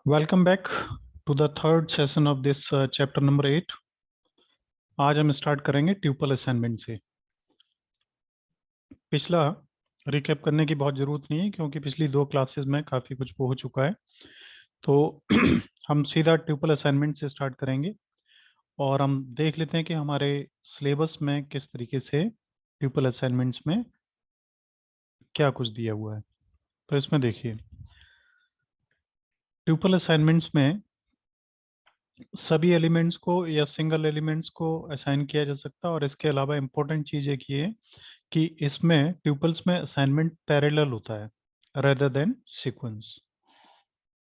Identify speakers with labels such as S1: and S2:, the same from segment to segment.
S1: Welcome back to the third session of this chapter number 8। आज हम start करेंगे tuple assignment से। पिछला रिकैप करने की बहुत ज़रूरत नहीं है क्योंकि पिछली दो क्लासेस में काफ़ी कुछ हो चुका है। तो हम सीधा ट्यूपल असाइनमेंट से स्टार्ट करेंगे और हम देख लेते हैं कि हमारे सिलेबस में किस तरीके से ट्यूपल असाइनमेंट्स में क्या कुछ दिया हुआ है। तो इसमें देखिए, ट्यूपल असाइनमेंट्स में सभी एलिमेंट्स को या सिंगल एलिमेंट्स को असाइन किया जा सकता है। और इसके अलावा इम्पोर्टेंट चीज़ एक ये है कि इसमें ट्यूपल्स में असाइनमेंट पैरेलल होता है रेदर देन सीक्वेंस।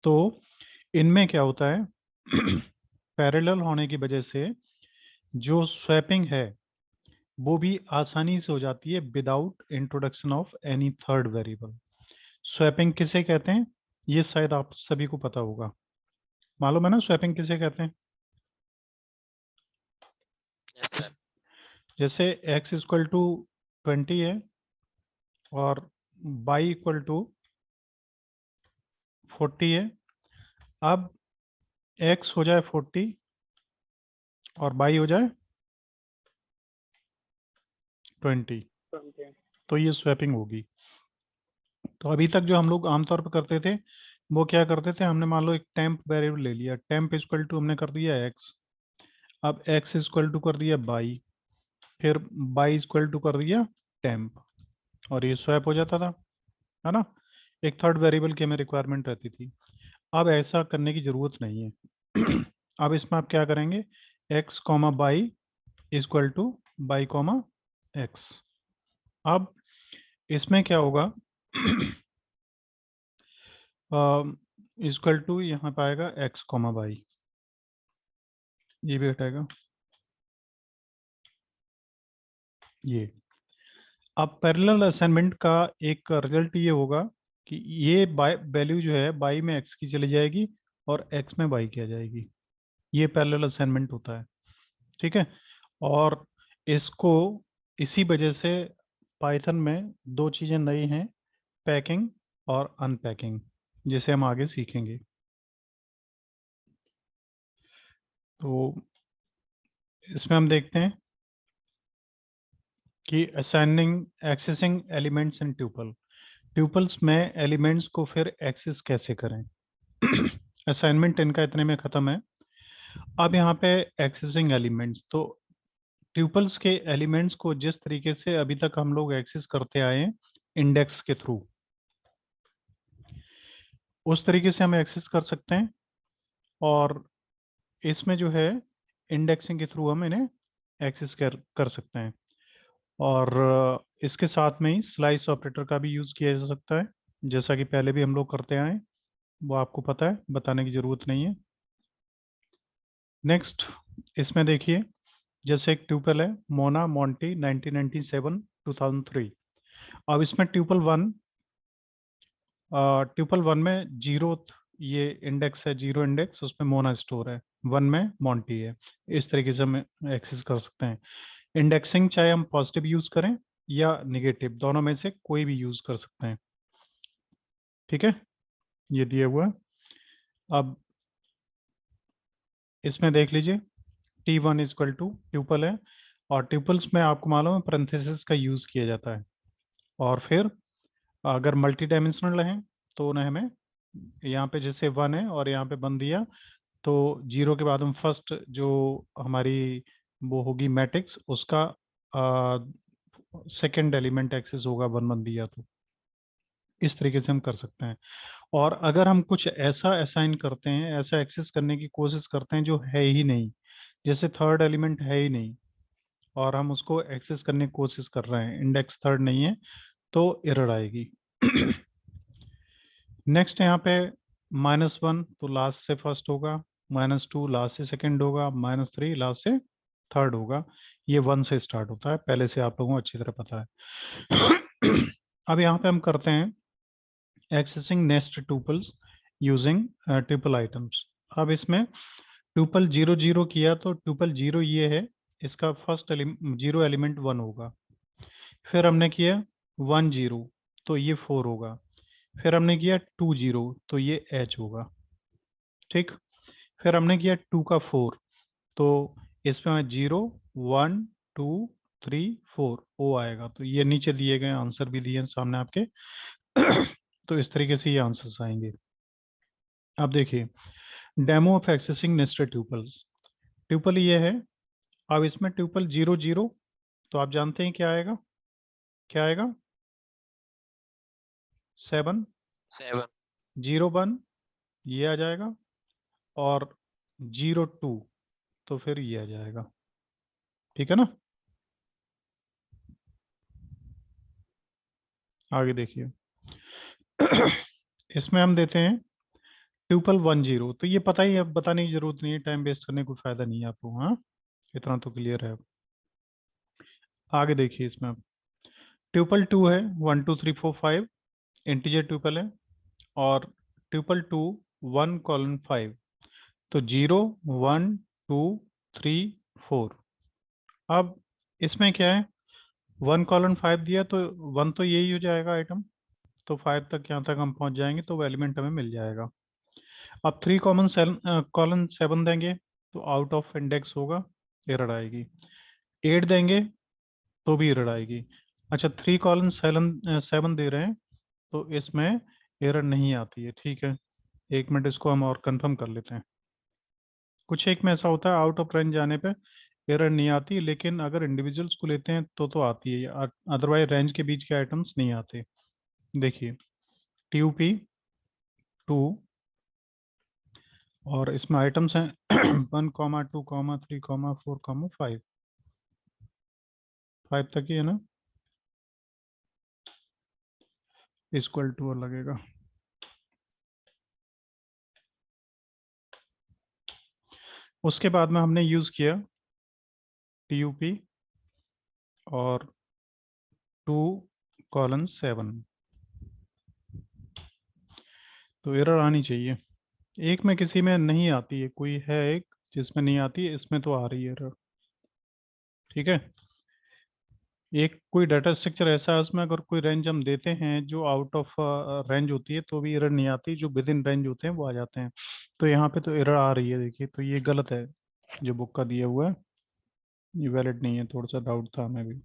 S1: तो इनमें क्या होता है पैरेलल होने की वजह से जो स्वैपिंग है वो भी आसानी से हो जाती है without introduction of any third variable. Swapping किसे कहते हैं ये शायद आप सभी को पता होगा। मालूम है ना स्वैपिंग किसे कहते हैं?
S2: Yes, sir.
S1: जैसे x इक्वल टू 20 है और y इक्वल टू 40 है। अब x हो जाए 40 और y हो जाए 20, तो ये स्वैपिंग होगी। तो अभी तक जो हम लोग आमतौर पर करते थे वो क्या करते थे, हमने मान लो एक टेम्प वेरिएबल ले लिया, टेम्प इक्वल टू हमने कर दिया x। अब x इक्वल टू कर दिया y, फिर y इक्वल टू कर दिया टेम्प, और ये स्वैप हो जाता था, है ना। एक थर्ड वेरिएबल की हमें रिक्वायरमेंट रहती थी। अब ऐसा करने की ज़रूरत नहीं है। अब इसमें आप क्या करेंगे, x comma by equal to by comma x. अब इसमें क्या होगा इक्वल टू यहाँ पे आएगा x कॉमा बाई, ये भी हटाएगा ये। अब पैरेलल असाइनमेंट का एक रिजल्ट ये होगा कि ये बाई वैल्यू जो है बाई में x की चली जाएगी और x में y की आ जाएगी। ये पैरेलल असाइनमेंट होता है, ठीक है। और इसको इसी वजह से पाइथन में दो चीज़ें नई हैं, पैकिंग और अनपैकिंग, जिसे हम आगे सीखेंगे। तो इसमें हम देखते हैं कि assigning accessing elements in tuple, tuples में एलिमेंट्स को फिर एक्सेस कैसे करें। असाइनमेंट इनका इतने में ख़त्म है। अब यहाँ पे एक्सेसिंग एलिमेंट्स, तो ट्यूपल्स के एलिमेंट्स को जिस तरीके से अभी तक हम लोग एक्सेस करते आए हैं इंडेक्स के थ्रू, उस तरीके से हम एक्सेस कर सकते हैं। और इसमें जो है इंडेक्सिंग के थ्रू हम इन्हें एक्सेस कर सकते हैं। और इसके साथ में ही स्लाइस ऑपरेटर का भी यूज़ किया जा सकता है, जैसा कि पहले भी हम लोग करते आए हैं, वो आपको पता है, बताने की ज़रूरत नहीं है। नेक्स्ट इसमें देखिए, जैसे एक ट्यूपल है मोना मोंटी 1997 2003। अब इसमें ट्यूपल वन में जीरो, ये इंडेक्स है जीरो इंडेक्स, उसमें मोना स्टोर है, वन में मोंटी है। इस तरीके से हम एक्सेस कर सकते हैं। इंडेक्सिंग चाहे हम पॉजिटिव यूज़ करें या निगेटिव, दोनों में से कोई भी यूज़ कर सकते हैं, ठीक है। ये दिया हुआ है। अब इसमें देख लीजिए, t one is equal to tuple है, और ट्यूपल्स में आपको मालूम है पैरेंथेसिस का यूज़ किया जाता है। और फिर अगर मल्टी डायमेंशनल हैं तो उन्हें हमें यहाँ पे जैसे वन है और यहाँ पे वन दिया, तो जीरो के बाद हम फर्स्ट जो हमारी वो होगी मैट्रिक्स, उसका सेकंड एलिमेंट एक्सेस होगा वन वन दिया तो। इस तरीके से हम कर सकते हैं। और अगर हम कुछ ऐसा असाइन करते हैं, ऐसा एक्सेस करने की कोशिश करते हैं जो है ही नहीं, जैसे थर्ड एलिमेंट है ही नहीं और हम उसको एक्सेस करने की कोशिश कर रहे हैं, इंडेक्स थर्ड नहीं है, तो एरर आएगी। नेक्स्ट यहाँ पे माइनस वन तो लास्ट से फर्स्ट होगा, माइनस टू लास्ट से सेकंड होगा, माइनस थ्री लास्ट से थर्ड होगा। ये वन से स्टार्ट होता है, पहले से आप लोगों को अच्छी तरह पता है। अब यहाँ पे हम करते हैं accessing nest tuples using tuple items. अब इसमें ट्यूपल जीरो जीरो किया तो ट्यूपल जीरो ये है, इसका फर्स्ट जीरो एलिमेंट वन होगा। फिर हमने किया वन जीरो तो ये फोर होगा। फिर हमने किया टू जीरो तो ये एच होगा। ठीक। फिर हमने किया 2 का 4, तो इसमें 0 1 2 3 4 ओ आएगा। तो ये नीचे दिए गए आंसर भी दिए हैं सामने आपके। तो इस तरीके से ये आंसर्स आएंगे। अब देखिए, demo of accessing nested tuples. Tuple ये है। अब इसमें ट्यूपल 0 0, तो आप जानते हैं क्या आएगा, क्या आएगा, 7
S2: 7
S1: 0 1, ये आ जाएगा, और 0 2, तो फिर ये आ जाएगा। ठीक है ना। आगे देखिए। इसमें हम देते हैं ट्यूपल 1 0, तो ये पता ही है, अब बताने की जरूरत नहीं है, टाइम वेस्ट करने का कोई फायदा नहीं है आपको। हाँ, इतना तो क्लियर है अब। आगे देखिए, इसमें अब ट्यूपल 2 है, 1 2 3 4 5, इंटीजर ट्यूपल है। और ट्यूपल 2 1 कॉलन 5, तो 0 1 2 3 4। अब इसमें क्या है, 1 कॉलन 5 दिया, तो 1 तो यही हो जाएगा आइटम, तो 5 तक यहाँ तक हम पहुँच जाएंगे, तो वो एलिमेंट हमें मिल जाएगा। अब 3 कॉलन 7 देंगे, तो आउट ऑफ इंडेक्स होगा, एरर आएगी। 8 देंगे तो भी एरर आएगी। अच्छा, 3 कॉलन 7 दे रहे हैं, तो इसमें एरर नहीं आती है। ठीक है, एक मिनट, इसको हम और कंफर्म कर लेते हैं। कुछ एक में ऐसा होता है, आउट ऑफ रेंज जाने पे एरर नहीं आती, लेकिन अगर इंडिविजुअल्स को लेते हैं तो आती है, अदरवाइज रेंज के बीच के आइटम्स नहीं आते। देखिए, TUP 2, और इसमें आइटम्स हैं 1 2 3 4 5, 5 तक ही है ना, इक्वल टू और लगेगा। उसके बाद में हमने यूज़ किया TUP और 2 कॉलन 7, तो एरर आनी चाहिए। एक में किसी में नहीं आती है, कोई है एक जिसमें नहीं आती है, इसमें तो आ रही है एरर। ठीक है, एक कोई डाटा स्ट्रक्चर ऐसा है, उसमें अगर कोई रेंज हम देते हैं जो आउट ऑफ रेंज होती है, तो भी एरर नहीं आती, जो विद इन रेंज होते हैं वो आ जाते हैं। तो यहाँ पे तो एरर आ रही है, देखिए, तो ये गलत है, जो बुक का दिया हुआ है ये वैलिड नहीं है, थोड़ा सा डाउट था हमें भी।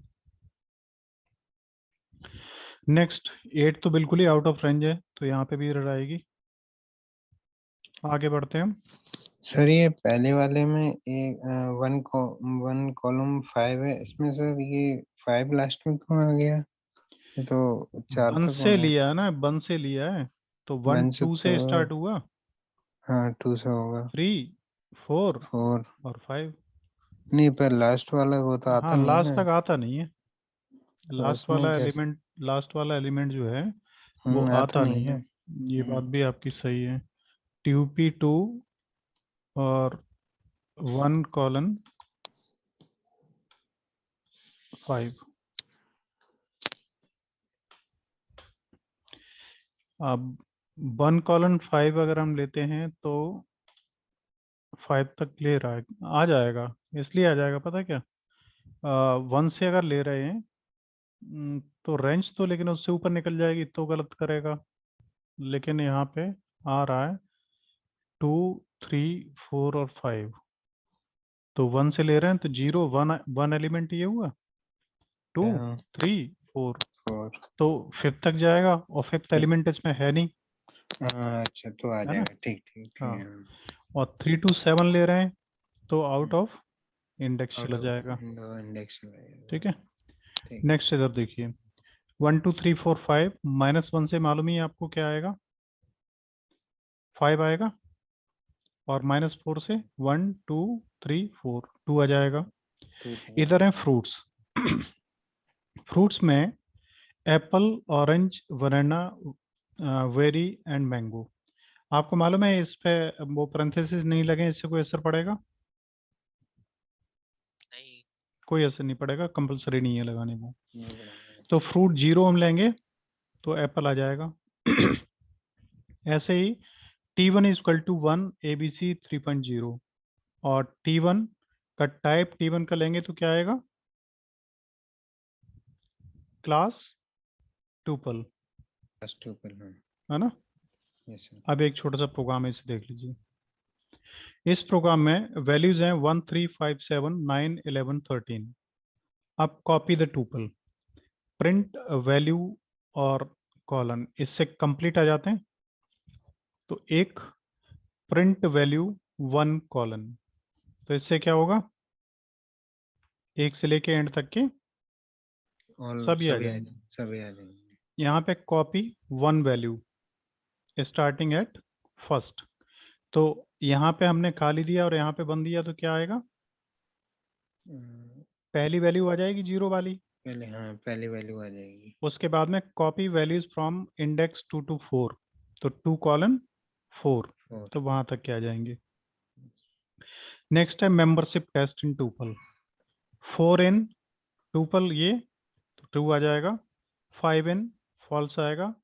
S1: नेक्स्ट, 8 तो बिल्कुल ही आउट ऑफ रेंज है, तो यहाँ पे भी एरर आएगी। आगे बढ़ते हैं हम।
S3: सर ये पहले वाले में एक 1 कॉलम 5 है, इसमें सर ये 5 लास्ट में क्यों आ गया? ये तो 4
S1: वन
S3: तक
S1: से
S3: होना
S1: लिया है ना, वन से लिया है, तो 1
S3: 1 से
S1: 2
S3: तो
S1: से स्टार्ट हुआ,
S3: हाँ 2 से होगा
S1: 3 4
S3: 4।
S1: और 5।
S3: नहीं, पर लास्ट वाला वो तो
S1: हाँ,
S3: आता नहीं है
S1: लास्ट
S3: ना,
S1: तक आता नहीं है।
S3: तो उसमें कैसे?
S1: लास्ट वाला एलिमेंट जो है वो
S3: आता
S1: आता
S3: नहीं
S1: नहीं है।
S3: ना।
S1: ये बात भी आपकी सही है। TUP 2 और 1 कॉलन 5। अब 1 कॉलन 5 अगर हम लेते हैं, तो 5 तक ले रहा है, आ जाएगा। इसलिए आ जाएगा, पता है क्या, 1 से अगर ले रहे हैं, तो रेंज तो लेकिन उससे ऊपर निकल जाएगी, तो गलत करेगा। लेकिन यहाँ पे आ रहा है 2 3 4 और 5, तो 1 से ले रहे हैं, तो 0 1 1 एलिमेंट ये हुआ, 2
S3: हाँ
S1: 3 4,
S3: 4।
S1: तो 5 तक जाएगा, और 5th एलिमेंट इसमें है नहीं,
S3: हाँ अच्छा, तो आ
S1: है ना।
S3: जाएगा, ठीक ठीक ठीक
S1: हाँ,
S3: है।
S1: और 3 2 7 ले रहे हैं, तो आउट ऑफ इंडेक्स
S3: आउट
S1: चला
S3: ऑफ
S1: जाएगा।
S3: इंडेक्स
S1: ठीक है,
S3: ठीक।
S1: नेक्स्ट इधर देखिए, 1 2 3 4 5, -1 से मालूम ही है आपको क्या आएगा, 5 आएगा, और -4 से 1 2 3 4 2 आ जाएगा।
S3: 2
S1: इधर है फ्रूट्स। फ्रूट्स में Apple, orange, banana, very and mango. आपको मालूम है इस पे वो पैरेंथेसिस नहीं लगे, इससे कोई असर पड़ेगा?
S2: नहीं।
S1: कोई असर नहीं पड़ेगा, कंपलसरी नहीं है लगाने वो।
S3: नहीं बढ़ाएगा।
S1: तो फ्रूट 0 हम लेंगे, तो एप्पल आ जाएगा। ऐसे ही T1 इक्वल टू 1 ABC 3.0, और T1 का टाइप T1 का लेंगे तो क्या आएगा, क्लास टूपल,
S3: फर्स्ट ऊपर हाँ।
S1: है ना।
S3: Yes sir.
S1: अब एक छोटा सा प्रोग्राम है, इसे देख लीजिए। इस प्रोग्राम में वैल्यूज हैं 1 3 5 7 9 11 13। अब copy the tuple, print value और कॉलन, इससे कंप्लीट आ जाते हैं। तो एक प्रिंट वैल्यू 1 कॉलन, तो इससे क्या होगा, एक से लेके एंड तक के
S3: और
S1: सभी आ
S3: सभी आ
S1: जाएंगे।
S3: जाएंगे, सभी आ जाएंगे।
S1: यहाँ पे copy 1 value starting at first, तो यहाँ पे हमने खाली दिया और यहाँ पे बंद दिया, तो क्या आएगा,
S3: अ,
S1: पहली वैल्यू आ जाएगी 0 वाली।
S3: पहले, हाँ, पहली वैल्यू आ जाएगी।
S1: उसके बाद में copy values from index 2 to 4, तो 2 कॉलन 4,
S3: और
S1: तो वहां तक के आ जाएंगे। नेक्स्ट है मेंबरशिप टेस्ट इन टूपल, 4 इन टूपल ये, तो 2 आ जाएगा, 5 इन फॉल्स आएगा,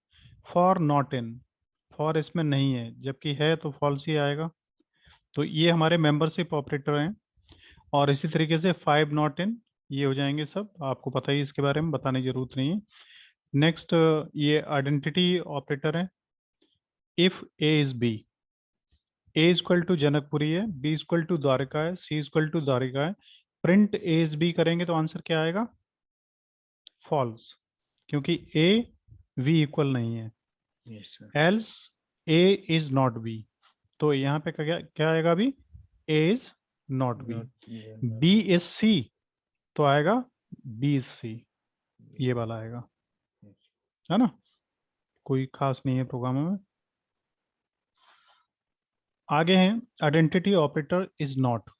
S1: फॉर नॉट इन, फॉर इसमें नहीं है जबकि है तो फॉल्स ही आएगा। तो ये हमारे मेंबरशिप ऑपरेटर हैं। और इसी तरीके से 5 नॉट इन, ये हो जाएंगे सब, आपको पता ही इसके बारे में बताने की जरूरत नहीं है। नेक्स्ट ये आइडेंटिटी ऑपरेटर है, if a is b, a equal to Janakpuri है, बी इक्वल टू द्वारका है, सी इक्वल टू द्वारका है, प्रिंट ए इज बी करेंगे तो आंसर क्या आएगा, फॉल्स, क्योंकि ए वी इक्वल नहीं है।
S3: Yes sir.
S1: Else a is not b, तो यहाँ पे क्या क्या आएगा अभी, a is not b.
S3: Not,
S1: b is c, तो आएगा बी इज सी, ये वाला आएगा, है ना, कोई खास नहीं है प्रोग्रामों में। आगे हैं आइडेंटिटी ऑपरेटर इज नॉट,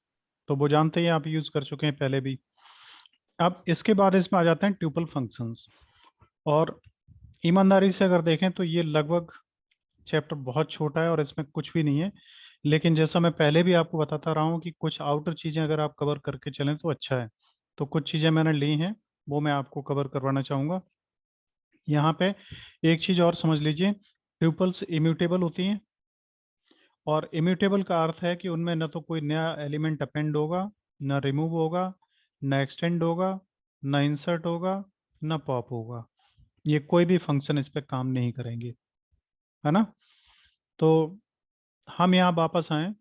S1: तो वो जानते हैं, आप यूज कर चुके हैं पहले भी। अब इसके बाद इसमें आ जाते हैं ट्यूपल फंक्शंस, और ईमानदारी से अगर देखें तो ये लगभग चैप्टर बहुत छोटा है और इसमें कुछ भी नहीं है, लेकिन जैसा मैं पहले भी आपको बताता रहा हूँ कि कुछ आउटर चीज़ें अगर आप कवर करके चलें तो अच्छा है। तो कुछ चीज़ें मैंने ली हैं, वो मैं आपको कवर करवाना चाहूँगा। यहाँ पे एक चीज़ और समझ लीजिए, ट्यूपल्स इम्यूटेबल होती हैं, और इम्यूटेबल का अर्थ है कि उनमें न तो कोई नया एलिमेंट अपेंड होगा, न रिमूव होगा, न एक्सटेंड होगा, न इंसर्ट होगा, न पॉप होगा। ये कोई भी फंक्शन इस पे काम नहीं करेंगे, है ना। तो हम यहाँ वापस आए,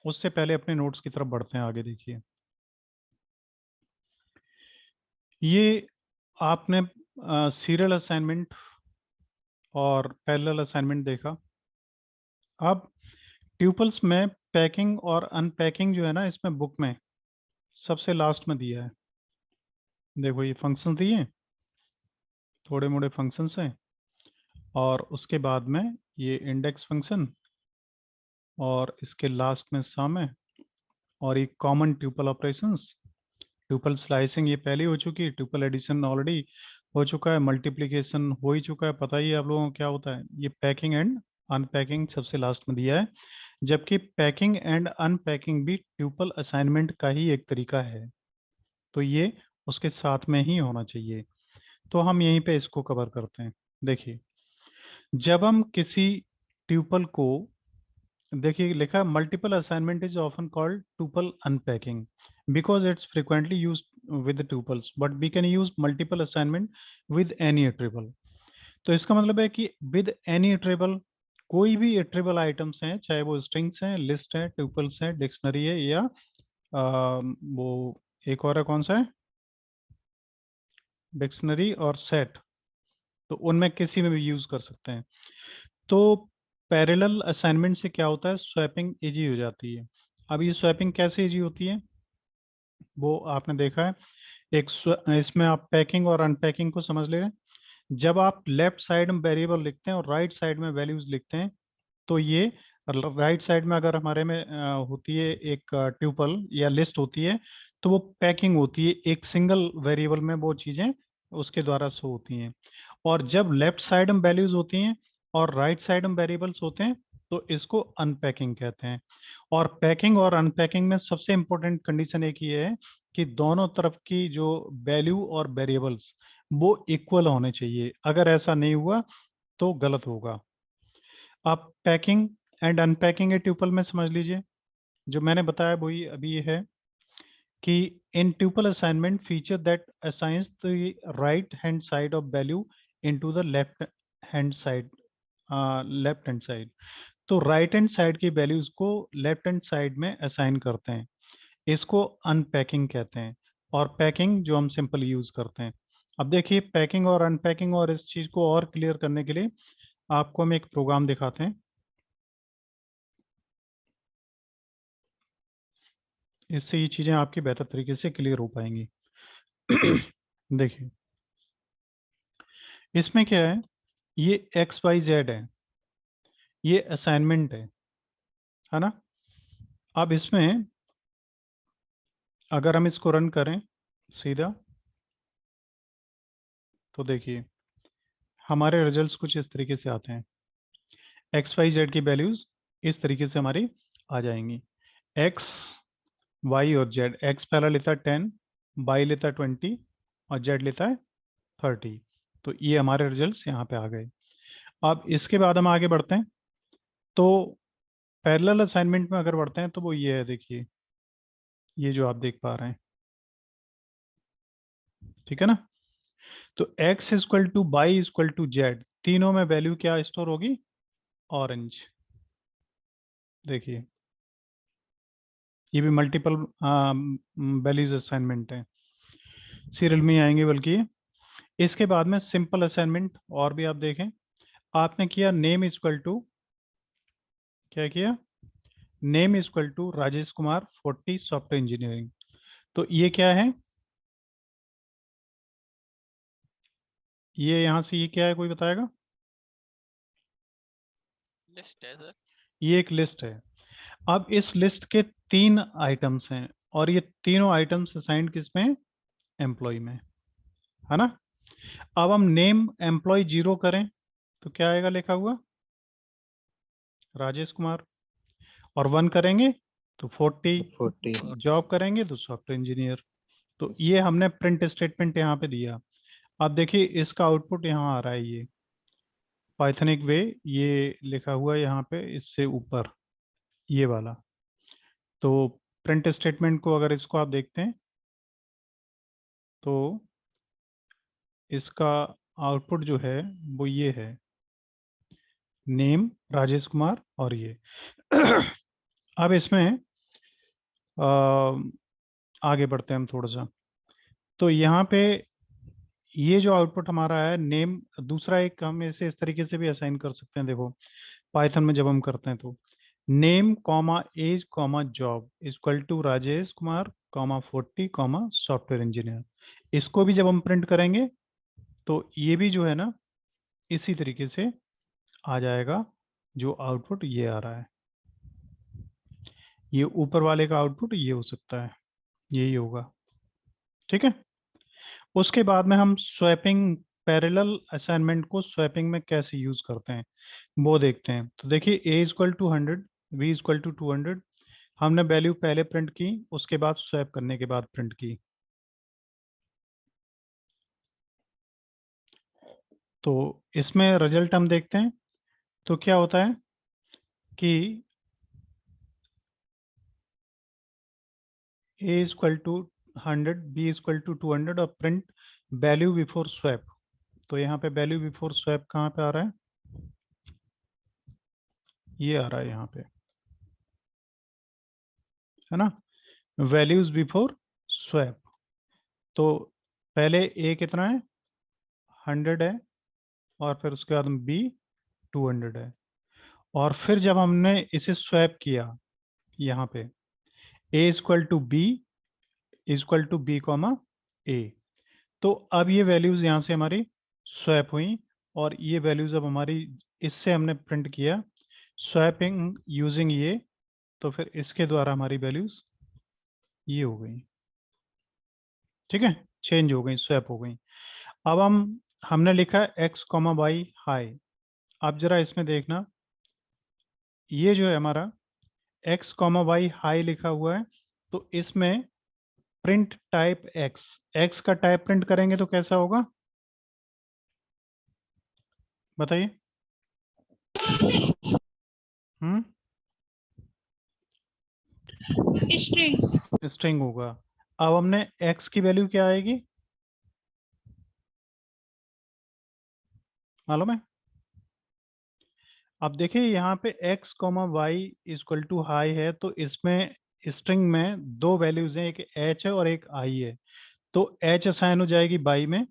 S1: उससे पहले अपने नोट्स की तरफ बढ़ते हैं, आगे देखिए। ये आपने सीरियल असाइनमेंट और पैरेलल असाइनमेंट देखा। अब ट्यूपल्स में पैकिंग और अनपैकिंग जो है ना, इसमें बुक में सबसे लास्ट में दिया है। देखो ये फंक्शन दिए हैं, थोड़े मोड़े फंक्शंस हैं, और उसके बाद में ये इंडेक्स फंक्शन, और इसके लास्ट में सम है, और ये common tuple operations. Tuple slicing ये पहले हो चुकी है, ट्यूपल एडिशन ऑलरेडी हो चुका है, मल्टीप्लिकेशन हो ही चुका है, पता ही है आप लोगों को क्या होता है। ये पैकिंग एंड अनपैकिंग सबसे लास्ट में दिया है, जबकि पैकिंग एंड अनपैकिंग भी ट्यूपल असाइनमेंट का ही एक तरीका है, तो ये उसके साथ में ही होना चाहिए। तो हम यहीं पे इसको कवर करते हैं। देखिए, जब हम किसी ट्यूपल को, देखिए लिखा है multiple assignment is often called tuple unpacking because it's frequently use with tuples, but we can use multiple assignment with any iterable. तो इसका मतलब है कि विद एनी इटरेबल, कोई भी इटरेबल आइटम्स हैं, चाहे वो स्ट्रिंग्स हैं, लिस्ट है, ट्यूपल्स हैं, डिक्शनरी है, या वो एक और है, कौन सा है, डिक्शनरी और सेट, तो उनमें किसी में भी यूज कर सकते हैं। तो पैरेलल असाइनमेंट से क्या होता है, स्वैपिंग इजी हो जाती है। अब ये स्वैपिंग कैसे इजी होती है, वो आपने देखा है। इसमें आप पैकिंग और अनपैकिंग को समझ ले रहे हैं। जब आप लेफ्ट साइड में वेरिएबल लिखते हैं और राइट साइड में वैल्यूज लिखते हैं, तो ये राइट साइड में अगर हमारे में होती है एक ट्यूपल या लिस्ट होती है, तो वो पैकिंग होती है, एक सिंगल वेरिएबल में वो चीज़ें उसके द्वारा शो होती हैं। और जब लेफ्ट साइड में वैल्यूज होती हैं और राइट साइड में वेरिएबल्स होते हैं, तो इसको अनपैकिंग कहते हैं। और पैकिंग और अनपैकिंग में सबसे इंपॉर्टेंट कंडीशन एक ये है कि दोनों तरफ की जो वैल्यू और वेरिएबल्स वो इक्वल होने चाहिए, अगर ऐसा नहीं हुआ तो गलत होगा। आप पैकिंग एंड अनपैकिंग के ट्यूपल में समझ लीजिए, जो मैंने बताया वही अभी ये है कि in tuple assignment feature that assigns the right hand side of value into the left hand side, left hand side. तो राइट हैंड साइड की वैल्यूज को लेफ्ट हैंड साइड में असाइन करते हैं, इसको अनपैकिंग कहते हैं, और पैकिंग जो हम सिंपल यूज करते हैं। अब देखिए पैकिंग और अनपैकिंग और इस चीज को और क्लियर करने के लिए आपको हम एक प्रोग्राम दिखाते हैं, इससे ये चीजें आपकी बेहतर तरीके से क्लियर हो पाएंगी। देखिए इसमें क्या है, ये एक्स वाई जेड है, ये असाइनमेंट है ना। अब इसमें अगर हम इसको रन करें सीधा, तो देखिए हमारे रिजल्ट्स कुछ इस तरीके से आते हैं। एक्स वाई जेड की वैल्यूज इस तरीके से हमारी आ जाएंगी। एक्स वाई और जेड, एक्स पहला लेता है 10, वाई लेता है 20 और जेड लेता है 30। तो ये हमारे रिजल्ट्स यहाँ पे आ गए। अब इसके बाद हम आगे बढ़ते हैं, तो पैरेलल असाइनमेंट में अगर बढ़ते हैं तो वो ये है, देखिए ये जो आप देख पा रहे हैं, ठीक है ना। तो x equal to y equal to z, तीनों में वैल्यू क्या स्टोर होगी, ऑरेंज। देखिए ये भी मल्टीपल वैल्यूज असाइनमेंट है, सीरियल में ही आएंगे बल्कि ये। इसके बाद में सिंपल असाइनमेंट और भी आप देखें, आपने किया नेम इक्वल टू, क्या किया, name equal to Rajesh Kumar 40 software engineering. तो ये क्या है, ये यहाँ से ये क्या है, कोई बताएगा।
S2: लिस्ट है सर।
S1: ये एक लिस्ट है। अब इस लिस्ट के 3 आइटम्स हैं, और ये तीनों आइटम्स असाइंड किस में, एम्प्लॉय में, है ना। अब हम नेम एम्प्लॉय 0 करें तो क्या आएगा लिखा हुआ, राजेश कुमार, और 1 करेंगे तो 40,
S3: 40।
S1: जॉब करेंगे तो सॉफ्टवेयर इंजीनियर। तो ये हमने प्रिंट स्टेटमेंट यहाँ पे दिया। अब देखिए इसका आउटपुट यहाँ आ रहा है, ये पाइथनिक वे, ये लिखा हुआ है यहाँ पे इससे ऊपर, ये वाला। तो प्रिंट स्टेटमेंट को अगर इसको आप देखते हैं तो इसका आउटपुट जो है वो ये है, नेम राजेश कुमार और ये। अब इसमें आगे बढ़ते हैं हम थोड़ा सा, तो यहाँ पे ये जो आउटपुट हमारा है नेम, दूसरा एक हम इसे इस तरीके से भी असाइन कर सकते हैं। देखो पाइथन में जब हम करते हैं तो name comma age comma job equal to Rajesh Kumar comma 40 comma software engineer, इसको भी जब हम प्रिंट करेंगे तो ये भी जो है ना इसी तरीके से आ जाएगा। जो आउटपुट ये आ रहा है, ये ऊपर वाले का आउटपुट ये हो सकता है, यही होगा, ठीक है। उसके बाद में हम स्वैपिंग, पैरेलल असाइनमेंट को स्वैपिंग में कैसे यूज करते हैं वो देखते हैं। तो देखिए a equal to 100, b equal to 200, हमने वैल्यू पहले प्रिंट की, उसके बाद स्वैप करने के बाद प्रिंट की। तो इसमें रिजल्ट हम देखते हैं, तो क्या होता है कि a equal to 100, b equal to 200 और प्रिंट वैल्यू बिफोर स्वैप। तो यहाँ पे वैल्यू बिफोर स्वैप कहाँ पे आ रहा है, ये आ रहा है यहाँ पे, है ना, वैल्यूज बिफोर स्वैप। तो पहले ए कितना है, 100 है, और फिर उसके बाद बी 200 है, और फिर जब हमने इसे स्वैप किया यहाँ पे, ए इक्वल टू बी कॉमा ए, तो अब ये वैल्यूज यहाँ से हमारी स्वैप हुई, और ये वैल्यूज अब हमारी, इससे हमने प्रिंट किया स्वैपिंग यूजिंग ये, तो फिर इसके द्वारा हमारी वैल्यूज ये हो गई, ठीक है, चेंज हो गई, स्वैप हो गई। अब हमने लिखा है एक्स कॉमा वाई हाई। अब जरा इसमें देखना, ये जो है हमारा एक्स कॉमा वाई हाई लिखा हुआ है, तो इसमें प्रिंट टाइप एक्स, एक्स का टाइप प्रिंट करेंगे तो कैसा होगा, बताइए। हम्म,
S4: स्ट्रिंग।
S1: स्ट्रिंग होगा। अब हमने एक्स की वैल्यू क्या आएगी, मालूम है, अब देखिए यहाँ पे x comma y equal to hi है, तो इसमें स्ट्रिंग में दो वैल्यूज हैं, एक h है और एक i है। तो h असाइन हो जाएगी बाई में,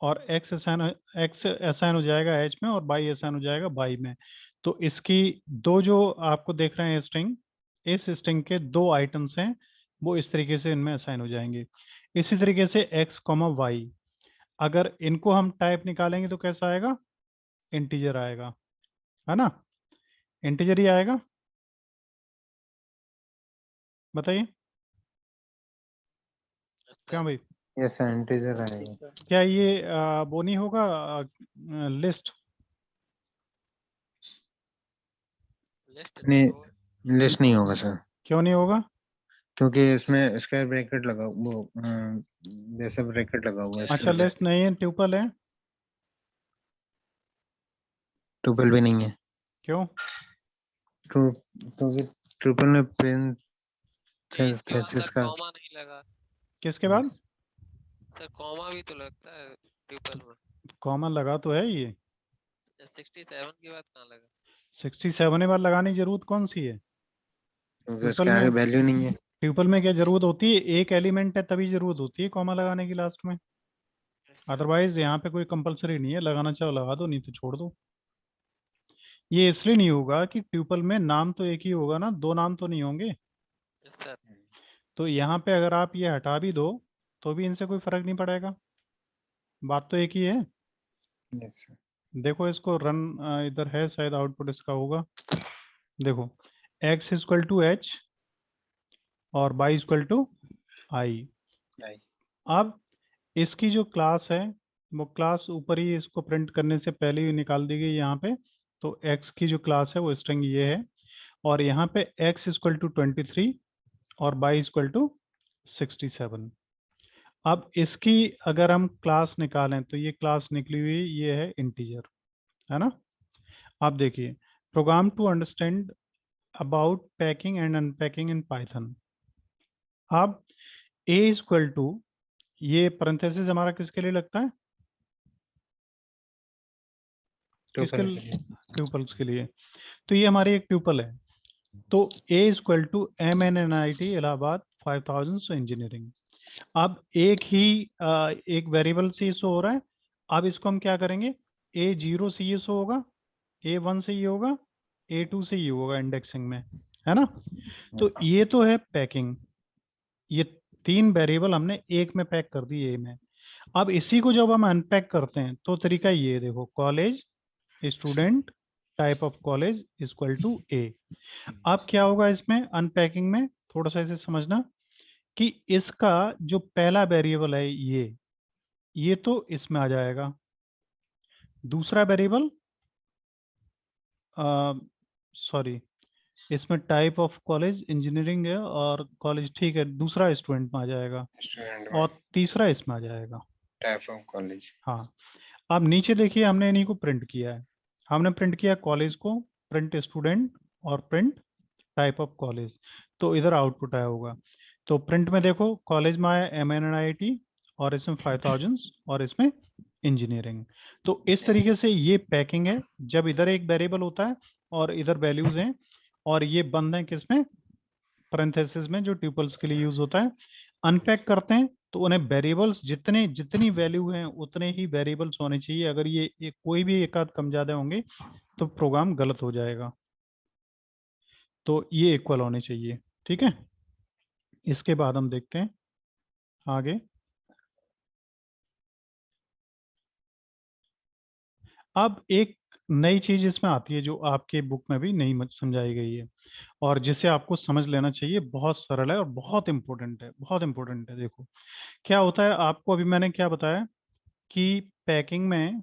S1: और x असाइन हो जाएगा h में, और बाई असाइन हो जाएगा बाई में। तो इसकी दो जो आपको देख रहे हैं स्ट्रिंग, इस स्ट्रिंग के दो आइटम्स हैं, वो इस तरीके से इनमें असाइन हो जाएंगे। इसी तरीके से x कॉमा वाई, अगर इनको हम टाइप निकालेंगे तो कैसा आएगा? इंटीजर आएगा, है ना? इंटीजर ही आएगा, बताइए क्या भाई?
S3: यस सर, इंटीजर आएगा।
S1: क्या ये वो नहीं होगा लिस्ट?
S3: नहीं, लिस्ट नहीं होगा सर,
S1: क्यों नहीं होगा?
S3: क्योंकि इसमें स्क्वायर ब्रैकेट लगा वो जैसे ब्रैकेट लगा हुआ है।
S1: अच्छा, लिस्ट नहीं है, ट्यूपल है।
S3: ट्रिपल भी नहीं है,
S1: क्यों?
S3: क्योंकि ट्रिपल में प्रिंट
S2: इसके बाद
S3: कैसे
S2: सर
S3: इसका
S2: कॉमा नहीं लगा
S1: किसके बाद?
S2: सर, कॉमा भी तो लगता है ट्रिपल में।
S1: कॉमन लगा तो है ये,
S2: 67 के बाद कहाँ लगा?
S1: 67 के बाद लगाने की जरूरत कौन सी है?
S3: क्योंकि
S1: ट्यूपल
S3: उसके आगे
S1: में,
S3: वैल्यू नहीं है।
S1: ट्यूपल में क्या जरूरत होती है? एक एलिमेंट है तभी जरूरत होती है कॉमा लगाने की लास्ट में, अदरवाइज यहाँ पे कोई कंपलसरी नहीं है, लगाना चाहो लगा दो, नहीं तो छोड़ दो। ये इसलिए नहीं होगा कि ट्यूपल में नाम तो एक ही होगा ना, दो नाम तो नहीं होंगे।
S2: सर
S1: तो यहाँ पे अगर आप ये हटा भी दो तो भी इनसे कोई फर्क नहीं पड़ेगा, बात तो एक ही है।
S3: यस सर,
S1: देखो इसको रन, इधर है शायद, आउटपुट इसका होगा। देखो x इक्वल टू एच और y इक्वल टू आई। अब इसकी जो क्लास है, वो क्लास ऊपर ही इसको प्रिंट करने से पहले ही निकाल दी गई यहाँ पे। तो x की जो क्लास है वो स्ट्रिंग ये है, और यहाँ पे x इक्वल टू 23 और y इक्वल टू 67। अब इसकी अगर हम क्लास निकालें तो ये क्लास निकली हुई ये है इंटीजर, है ना? आप देखिए, program to understand about packing and unpacking in Python. अब a इक्वल टू, ये पैरेंथेसिस हमारा किसके लिए लगता है? किसके
S3: ट्रिपल
S1: लिए? ट्यूपल्स के लिए। तो ये हमारी एक ट्यूपल है। तो a equal to MNNIT Allahabad 5000 engineering. अब एक ही एक वेरिएबल से शो हो रहा है। अब इसको हम क्या करेंगे? A0 से ये शो होगा, A1 से ये होगा, A2 से ये होगा इंडेक्सिंग में, है ना? तो ये तो है पैकिंग, ये तीन वेरिएबल हमने एक में पैक कर दी ए में। अब इसी को जब हम अनपैक करते हैं तो तरीका ये देखो, college student type of college equal to a. अब क्या होगा इसमें अनपैकिंग में, थोड़ा सा इसे समझना कि इसका जो पहला वेरिएबल है ये तो इसमें आ जाएगा। दूसरा वेरिएबल, सॉरी, इसमें टाइप ऑफ कॉलेज इंजीनियरिंग है और कॉलेज, ठीक है, दूसरा स्टूडेंट में आ जाएगा,
S3: स्टूडेंट
S1: और तीसरा इसमें आ जाएगा।
S3: Type of college.
S1: हाँ, अब नीचे देखिए हमने इन्हीं को प्रिंट किया है। हमने प्रिंट किया कॉलेज को, प्रिंट स्टूडेंट और प्रिंट टाइप ऑफ कॉलेज। तो इधर आउटपुट आया होगा। तो प्रिंट में देखो कॉलेज में आया MNNIT, और इसमें 5000 और इसमें इंजीनियरिंग। तो इस तरीके से ये पैकिंग है, जब इधर एक वेरिएबल होता है और इधर वैल्यूज हैं, और ये बंद है किसमें? पैरेंथेसिस में, जो ट्यूपल्स के लिए यूज होता है। अनपैक करते हैं तो उन्हें वेरिएबल्स जितनी वैल्यू हैं उतने ही वेरिएबल्स होने चाहिए। अगर ये कोई भी एक आध कम ज्यादा होंगे तो प्रोग्राम गलत हो जाएगा। तो ये इक्वल होने चाहिए, ठीक है? इसके बाद हम देखते हैं आगे। अब एक नई चीज इसमें आती है जो आपके बुक में भी नहीं समझाई गई है, और जिसे आपको समझ लेना चाहिए। बहुत सरल है और बहुत इंपॉर्टेंट है, बहुत इंपॉर्टेंट है। देखो क्या होता है, आपको अभी मैंने क्या बताया कि पैकिंग में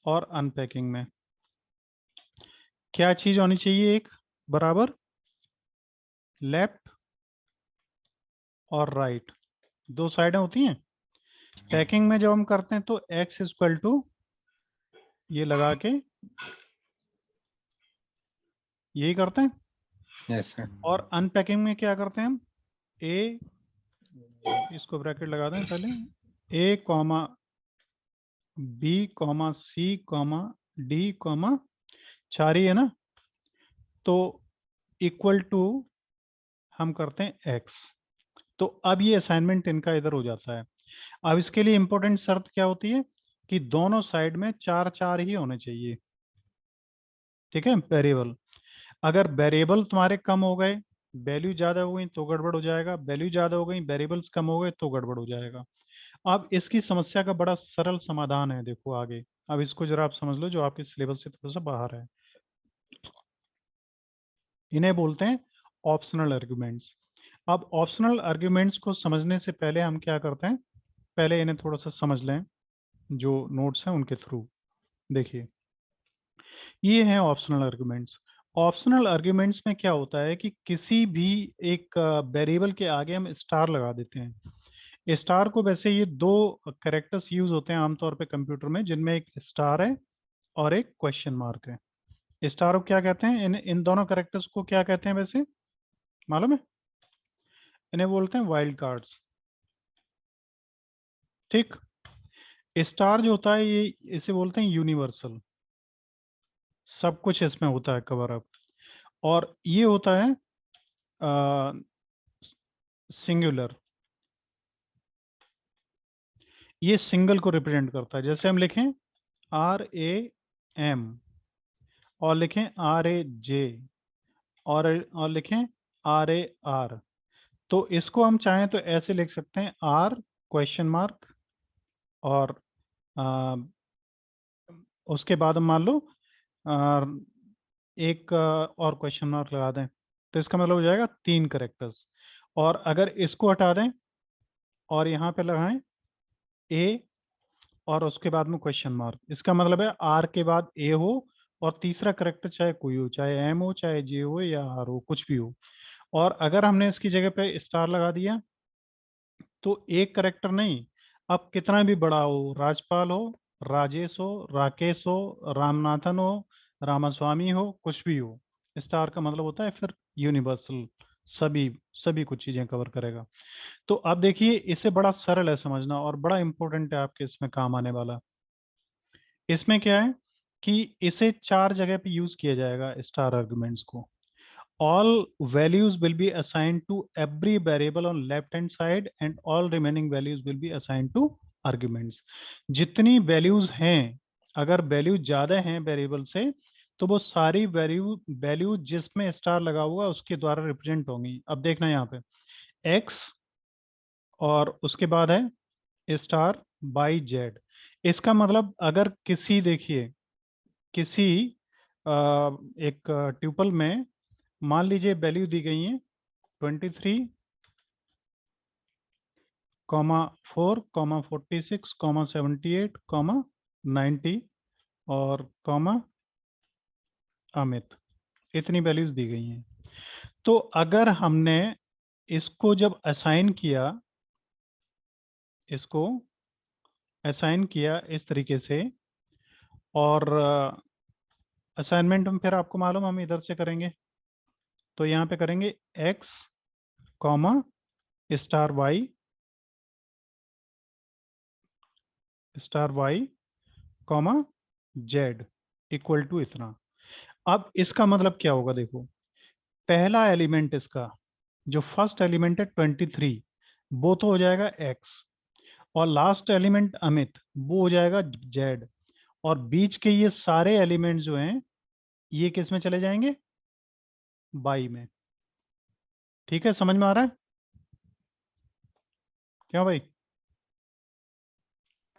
S1: और अनपैकिंग में क्या चीज होनी चाहिए? एक बराबर, लेफ्ट और राइट, दो साइडें होती हैं। पैकिंग में जब हम करते हैं तो x इक्वल टू ये लगा के यही करते हैं।
S3: यस सर,
S1: और अनपैकिंग में क्या करते हैं हम? a, इसको ब्रैकेट लगा दें पहले, a comma b comma c comma D comma 4 ही है ना, तो इक्वल टू हम करते हैं एक्स। तो अब ये असाइनमेंट इनका इधर हो जाता है। अब इसके लिए इंपॉर्टेंट शर्त क्या होती है कि दोनों साइड में 4 4 ही होने चाहिए। ठीक है, वेरिएबल, अगर वेरिएबल तुम्हारे कम हो गए, वैल्यू ज्यादा हो गई तो गड़बड़ हो जाएगा, वैल्यू ज्यादा हो गई वेरिएबल्स कम हो गए तो गड़बड़ हो जाएगा। अब इसकी समस्या का बड़ा सरल समाधान है, देखो आगे। अब इसको जरा आप समझ लो, जो आपके सिलेबस से थोड़ा सा बाहर है। इन्हें बोलते हैं ऑप्शनल आर्ग्यूमेंट्स। अब ऑप्शनल आर्ग्यूमेंट्स को समझने से पहले हम क्या करते हैं, पहले इन्हें थोड़ा सा समझ लें, जो नोट्स हैं उनके थ्रू। देखिए, ये हैं ऑप्शनल आर्ग्यूमेंट्स। ऑप्शनल आर्ग्यूमेंट्स में क्या होता है कि किसी भी एक वेरिएबल के आगे हम स्टार लगा देते हैं। स्टार को वैसे ये दो कैरेक्टर्स यूज होते हैं आमतौर पे कंप्यूटर में, जिनमें एक स्टार है और एक क्वेश्चन मार्क है। स्टार को क्या कहते हैं, इन इन दोनों कैरेक्टर्स को क्या कहते हैं वैसे मालूम है? इन्हें बोलते हैं वाइल्ड कार्ड्स। ठीक, स्टार जो होता है ये इसे बोलते हैं यूनिवर्सल, सब कुछ इसमें होता है कवर अप। और ये होता है सिंगुलर, ये सिंगल को रिप्रेजेंट करता है। जैसे हम लिखें RAM और लिखें RAJ और लिखें RAR, तो इसको हम चाहें तो ऐसे लिख सकते हैं R क्वेश्चन मार्क और आ, उसके बाद हम मान लो आ, एक और क्वेश्चन मार्क लगा दें, तो इसका मतलब हो जाएगा 3 करेक्टर्स। और अगर इसको हटा दें और यहाँ पे लगाएं A और उसके बाद में क्वेश्चन मार्क, इसका मतलब है R के बाद A हो और तीसरा करेक्टर चाहे कोई हो, चाहे M हो चाहे J हो या R हो, कुछ भी हो। और अगर हमने इसकी जगह पे स्टार लगा दिया तो एक करेक्टर नहीं, अब कितना भी बड़ा हो, राजपाल हो, राजेश हो, राकेश हो, रामनाथन हो, रामास्वामी हो, कुछ भी हो, स्टार का मतलब होता है फिर यूनिवर्सल, सभी सभी कुछ चीजें कवर करेगा। तो अब देखिए, इसे बड़ा सरल है समझना और बड़ा इंपॉर्टेंट है आपके इसमें काम आने वाला। इसमें क्या है कि इसे 4 जगह पे यूज किया जाएगा स्टार आर्गुमेंट्स को। all values will be assigned to every variable on left hand side and all remaining values will be assigned to arguments। जितनी वैल्यूज हैं, अगर वैल्यू ज्यादा हैं वेरिएबल से, तो वो सारी वैल्यू जिसमें स्टार लगा हुआ उसके द्वारा रिप्रेजेंट होंगी। अब देखना यहाँ पे x और उसके बाद है स्टार बाई जेड। इसका मतलब अगर किसी, देखिए किसी एक ट्यूपल में मान लीजिए वैल्यू दी गई है 23, 4, 46, 78, 90 और अमित, इतनी वैल्यूज दी गई हैं। तो अगर हमने इसको जब असाइन किया इस तरीके से, और असाइनमेंट हम फिर आपको मालूम हम इधर से करेंगे, तो यहाँ पे करेंगे x comma star y comma z equal to इतना। अब इसका मतलब क्या होगा, देखो पहला एलिमेंट इसका, जो फर्स्ट एलिमेंट है 23, वो तो हो जाएगा x, और लास्ट एलिमेंट अमित वो हो जाएगा जेड, और बीच के ये सारे एलिमेंट जो हैं ये किस में चले जाएंगे, बाई में। ठीक है, समझ में आ रहा है क्या भाई?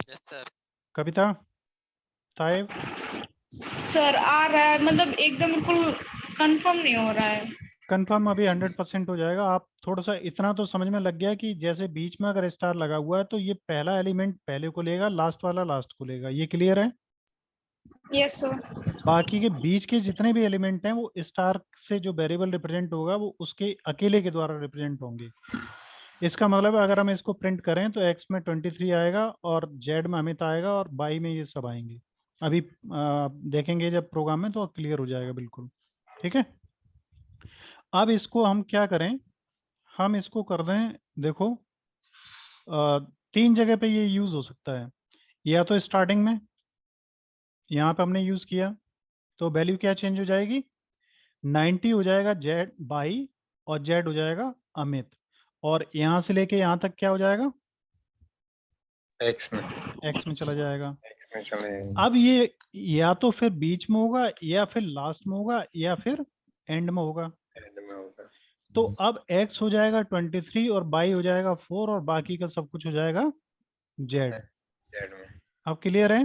S2: Yes sir.
S1: कविता, साहेब,
S4: सर आ रहा है, मतलब एकदम बिल्कुल कंफर्म नहीं हो रहा है।
S1: कंफर्म अभी 100% हो जाएगा। आप थोड़ा सा इतना तो समझ में लग गया कि जैसे बीच में अगर स्टार लगा हुआ है तो ये पहला एलिमेंट पहले को लेगा, लास्ट वाला लास्ट को लेगा, ये क्लियर है?
S4: Yes sir.
S1: बाकी के बीच के जितने भी एलिमेंट हैं वो स्टार से जो वेरिएबल रिप्रेजेंट होगा वो उसके अकेले के द्वारा रिप्रेजेंट होंगे। इसका मतलब है अगर हम इसको प्रिंट करें तो एक्स में 23 आएगा और जेड में अमित आएगा और बाई में ये सब आएंगे। अभी देखेंगे जब प्रोग्राम में तो क्लियर हो जाएगा बिल्कुल। ठीक है, अब इसको हम क्या करें, हम इसको कर दें, देखो 3 जगह पे ये यूज हो सकता है, या तो स्टार्टिंग में यहाँ पे हमने यूज किया, तो वैल्यू क्या चेंज हो जाएगी, 90 हो जाएगा जेड बाई और जेड हो जाएगा अमित, और यहाँ से लेके यहाँ तक क्या हो जाएगा,
S3: एक्स में
S1: एक्स में चला जाएगा।
S3: एक्स में चले जाएंगे।
S1: अब ये या तो फिर बीच में होगा या फिर लास्ट में होगा या फिर एंड में होगा।
S3: एंड में होगा।
S1: तो अब x हो जाएगा 23 और y हो जाएगा 4 और बाकी का सब कुछ हो जाएगा z।
S3: जेड में।
S1: अब क्लियर है।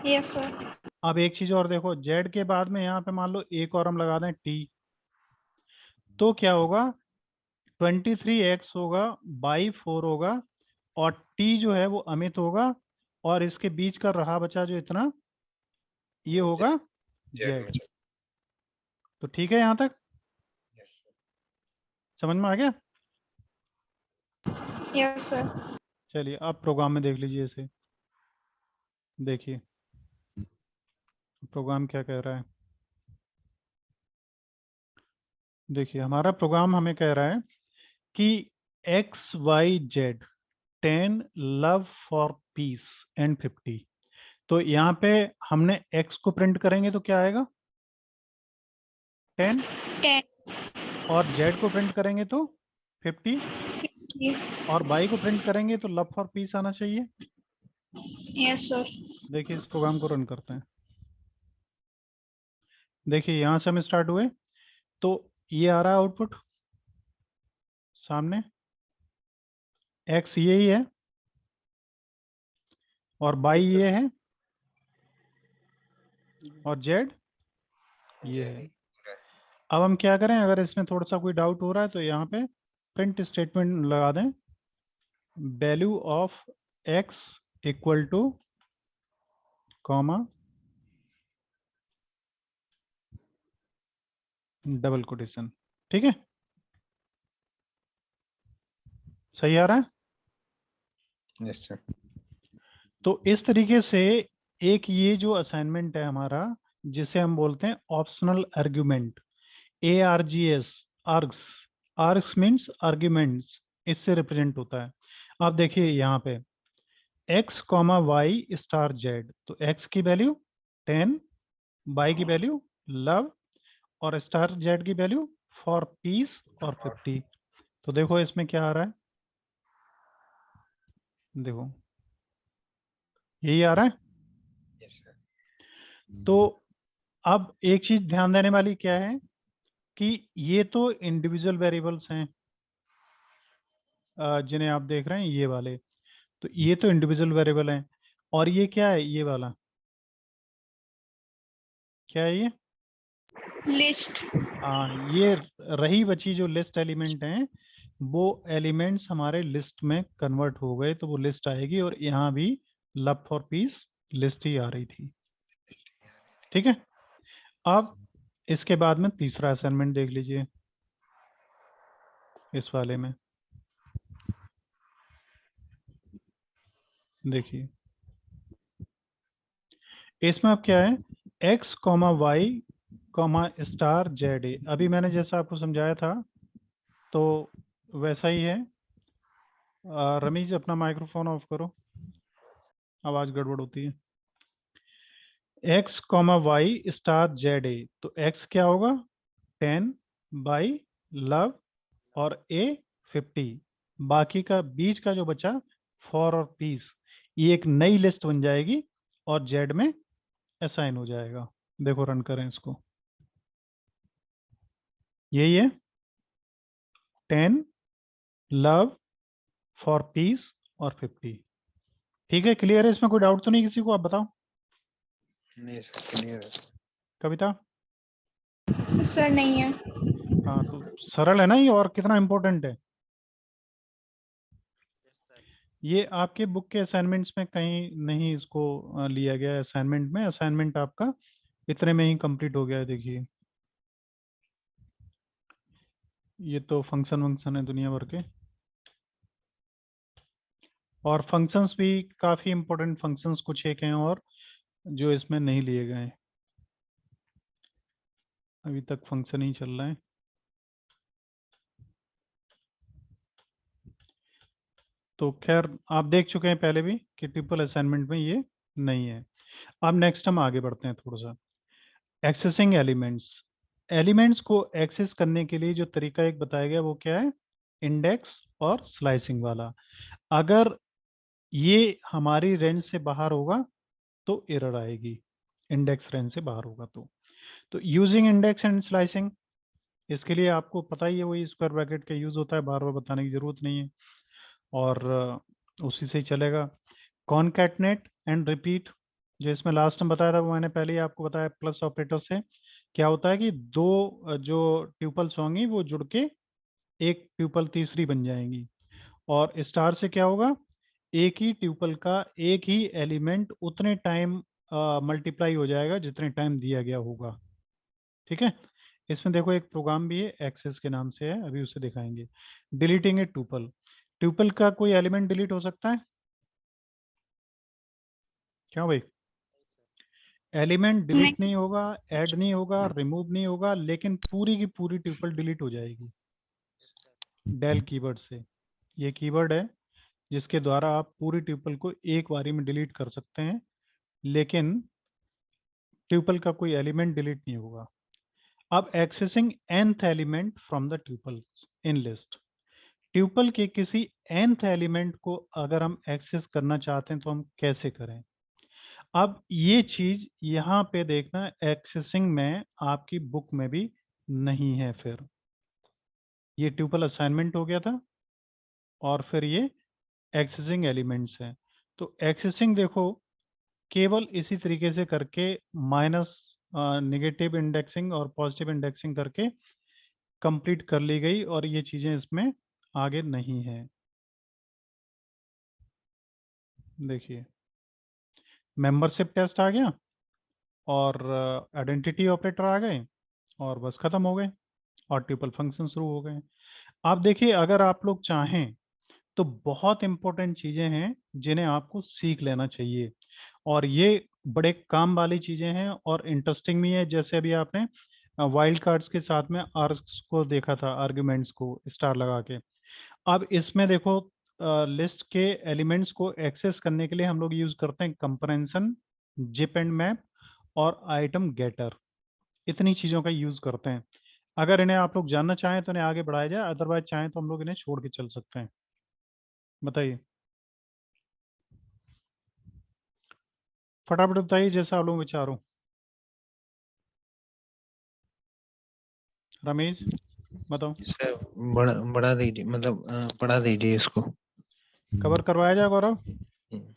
S4: Yes sir.
S1: अब एक चीज और देखो, z के बाद में यहाँ पे मान लो एक और हम लगा दें t, तो क्या होगा, 23x होगा, बाई 4 होगा, और t जो है वो अमित होगा, और इसके बीच का रहा बचा जो इतना, ये होगा
S3: जेड में
S1: z। तो ठीक है, यहाँ तक समझ में आ गया।
S4: Yes sir.
S1: चलिए अब प्रोग्राम में देख लीजिए इसे, देखिए प्रोग्राम क्या कह रहा है। देखिए हमारा प्रोग्राम हमें कह रहा है कि x y z 10 love for peace and 50। तो यहाँ पे हमने x को प्रिंट करेंगे तो क्या आएगा 10,
S4: 10
S1: और z को प्रिंट करेंगे तो 50, और y को प्रिंट करेंगे तो लव फॉर पीस आना चाहिए।
S4: Yes sir.
S1: देखिए इस प्रोग्राम को रन करते हैं। देखिए यहाँ से हम स्टार्ट हुए, तो ये आ रहा है आउटपुट सामने, x ये ही है और y ये है और z ये है। अब हम क्या करें, अगर इसमें थोड़ा सा कोई डाउट हो रहा है तो यहाँ पे प्रिंट स्टेटमेंट लगा दें, value of x equal two comma double quotation. ठीक है, सही आ रहा है।
S3: Yes sir.
S1: तो इस तरीके से एक ये जो असाइनमेंट है हमारा, जिसे हम बोलते हैं optional argument, ARGS, args, args means arguments, इससे रिप्रेजेंट होता है। आप देखिए यहाँ पे x comma y star z, तो x की वैल्यू 10, y की वैल्यू लव, और स्टार जेड की वैल्यू फॉर पीस और 50। तो देखो इसमें क्या आ रहा है, देखो यही आ रहा है।
S3: Yes sir.
S1: तो अब एक चीज ध्यान देने वाली क्या है कि ये तो इंडिविजुअल वेरिएबल्स हैं, जिन्हें आप देख रहे हैं ये वाले, तो ये तो इंडिविजुअल वेरिएबल हैं, और ये क्या है, ये वाला क्या है, ये
S4: लिस्ट।
S1: ये रही बची जो लिस्ट एलिमेंट हैं, वो एलिमेंट्स हमारे लिस्ट में कन्वर्ट हो गए, तो वो लिस्ट आएगी, और यहाँ भी लव फॉर पीस लिस्ट ही आ रही थी। ठीक है, अब इसके बाद में तीसरा असाइनमेंट देख लीजिए इस वाले में। देखिए इसमें अब क्या है, x comma y comma star z a, अभी मैंने जैसा आपको समझाया था तो वैसा ही है। रमीज अपना माइक्रोफोन ऑफ करो, आवाज गड़बड़ होती है। x comma y star z a, तो x क्या होगा 10 बाई लव और a 50, बाकी का बीच का जो बचा फॉर और पीस, ये एक नई लिस्ट बन जाएगी और z में असाइन हो जाएगा। देखो रन करें इसको, यही है 10 लव फॉर पीस और 50। ठीक है, क्लियर है, इसमें कोई डाउट तो नहीं किसी को, आप बताओ।
S3: नहीं सर, क्लियर है।
S1: कविता,
S4: सर नहीं है।
S1: हाँ तो सरल है ना ये, और कितना इम्पोर्टेंट है ये। आपके बुक के असाइनमेंट्स में कहीं नहीं इसको लिया गया है असाइनमेंट में, असाइनमेंट आपका इतने में ही कंप्लीट हो गया है। देखिए ये तो फंक्शन वंक्शन है दुनिया भर के, और फंक्शंस भी काफ़ी इम्पोर्टेंट फंक्शंस कुछ एक हैं और जो इसमें नहीं लिए गए हैं, अभी तक फंक्शन ही चल रहा है। तो खैर आप देख चुके हैं पहले भी कि ट्रिपल असाइनमेंट में ये नहीं है। अब नेक्स्ट हम आगे बढ़ते हैं थोड़ा सा। Accessing elements. एलिमेंट्स को एक्सेस करने के लिए जो तरीका एक बताया गया वो क्या है? इंडेक्स और स्लाइसिंग वाला। अगर ये हमारी रेंज से बाहर होगा तो एरर आएगी, इंडेक्स रेंज से बाहर होगा तो यूजिंग इंडेक्स एंड स्लाइसिंग, इसके लिए आपको पता ही है वही स्क्वायर ब्रैकेट का यूज होता है, बार बार बताने की जरूरत नहीं है, और उसी से ही चलेगा। कॉनकैटनेट एंड रिपीट, जो इसमें लास्ट में बताया था वो मैंने पहले ही आपको बताया, प्लस ऑपरेटर से क्या होता है कि दो जो ट्यूपल्स होंगी वो जुड़ के एक ट्यूपल तीसरी बन जाएंगी, और स्टार से क्या होगा? एक ही ट्यूपल का एक ही एलिमेंट उतने टाइम मल्टीप्लाई हो जाएगा जितने टाइम दिया गया होगा। ठीक है। इसमें देखो एक प्रोग्राम भी है, एक्सेस के नाम से है, अभी उसे दिखाएंगे। डिलीटिंग ए ट्यूपल, ट्यूपल का कोई एलिमेंट डिलीट हो सकता है क्या भाई? एलिमेंट
S4: नहीं।
S1: डिलीट नहीं होगा, ऐड नहीं होगा, रिमूव नहीं होगा, लेकिन पूरी की पूरी ट्यूपल डिलीट हो जाएगी डेल कीवर्ड से। ये कीवर्ड है जिसके द्वारा आप पूरी ट्यूपल को एक बारी में डिलीट कर सकते हैं, लेकिन ट्यूपल का कोई एलिमेंट डिलीट नहीं होगा। अब accessing nth element from the tuples in list, tuple के किसी nth एलिमेंट को अगर हम एक्सेस करना चाहते हैं तो हम कैसे करें? अब ये चीज यहाँ पे देखना, एक्सेसिंग में आपकी बुक में भी नहीं है। फिर ये ट्यूपल असाइनमेंट हो गया था, और फिर ये एक्सेसिंग एलिमेंट्स है। तो एक्सेसिंग देखो केवल इसी तरीके से करके, माइनस नेगेटिव इंडेक्सिंग और पॉजिटिव इंडेक्सिंग करके कंप्लीट कर ली गई, और ये चीज़ें इसमें आगे नहीं है। देखिए मेंबरशिप टेस्ट आ गया, और आइडेंटिटी ऑपरेटर आ गए, और बस ख़त्म हो गए, और ट्यूपल फंक्शन शुरू हो गए। आप देखिए अगर आप लोग चाहें तो बहुत इंपॉर्टेंट चीज़ें हैं जिन्हें आपको सीख लेना चाहिए, और ये बड़े काम वाली चीज़ें हैं और इंटरेस्टिंग भी है। जैसे अभी आपने वाइल्ड कार्ड्स के साथ में आर्ग्स को देखा था, आर्ग्यूमेंट्स को स्टार लगा के। अब इसमें देखो लिस्ट के एलिमेंट्स को एक्सेस करने के लिए हम लोग यूज़ करते हैं कंपैरिजन, जिप एंड मैप, और आइटम गेटर। इतनी चीज़ों का यूज़ करते हैं। अगर इन्हें आप लोग जानना चाहें तो इन्हें आगे बढ़ाया जाए, अदरवाइज चाहें तो हम लोग इन्हें छोड़ के चल सकते हैं। बताइए फटाफट बताइए, जैसा आप लोग विचार हो। रमेश बताओ।
S3: सर बढ़ा दीजिए, मतलब पढ़ा दीजिए इसको।
S1: कवर करवाया जाए गौरव?
S3: हम्म।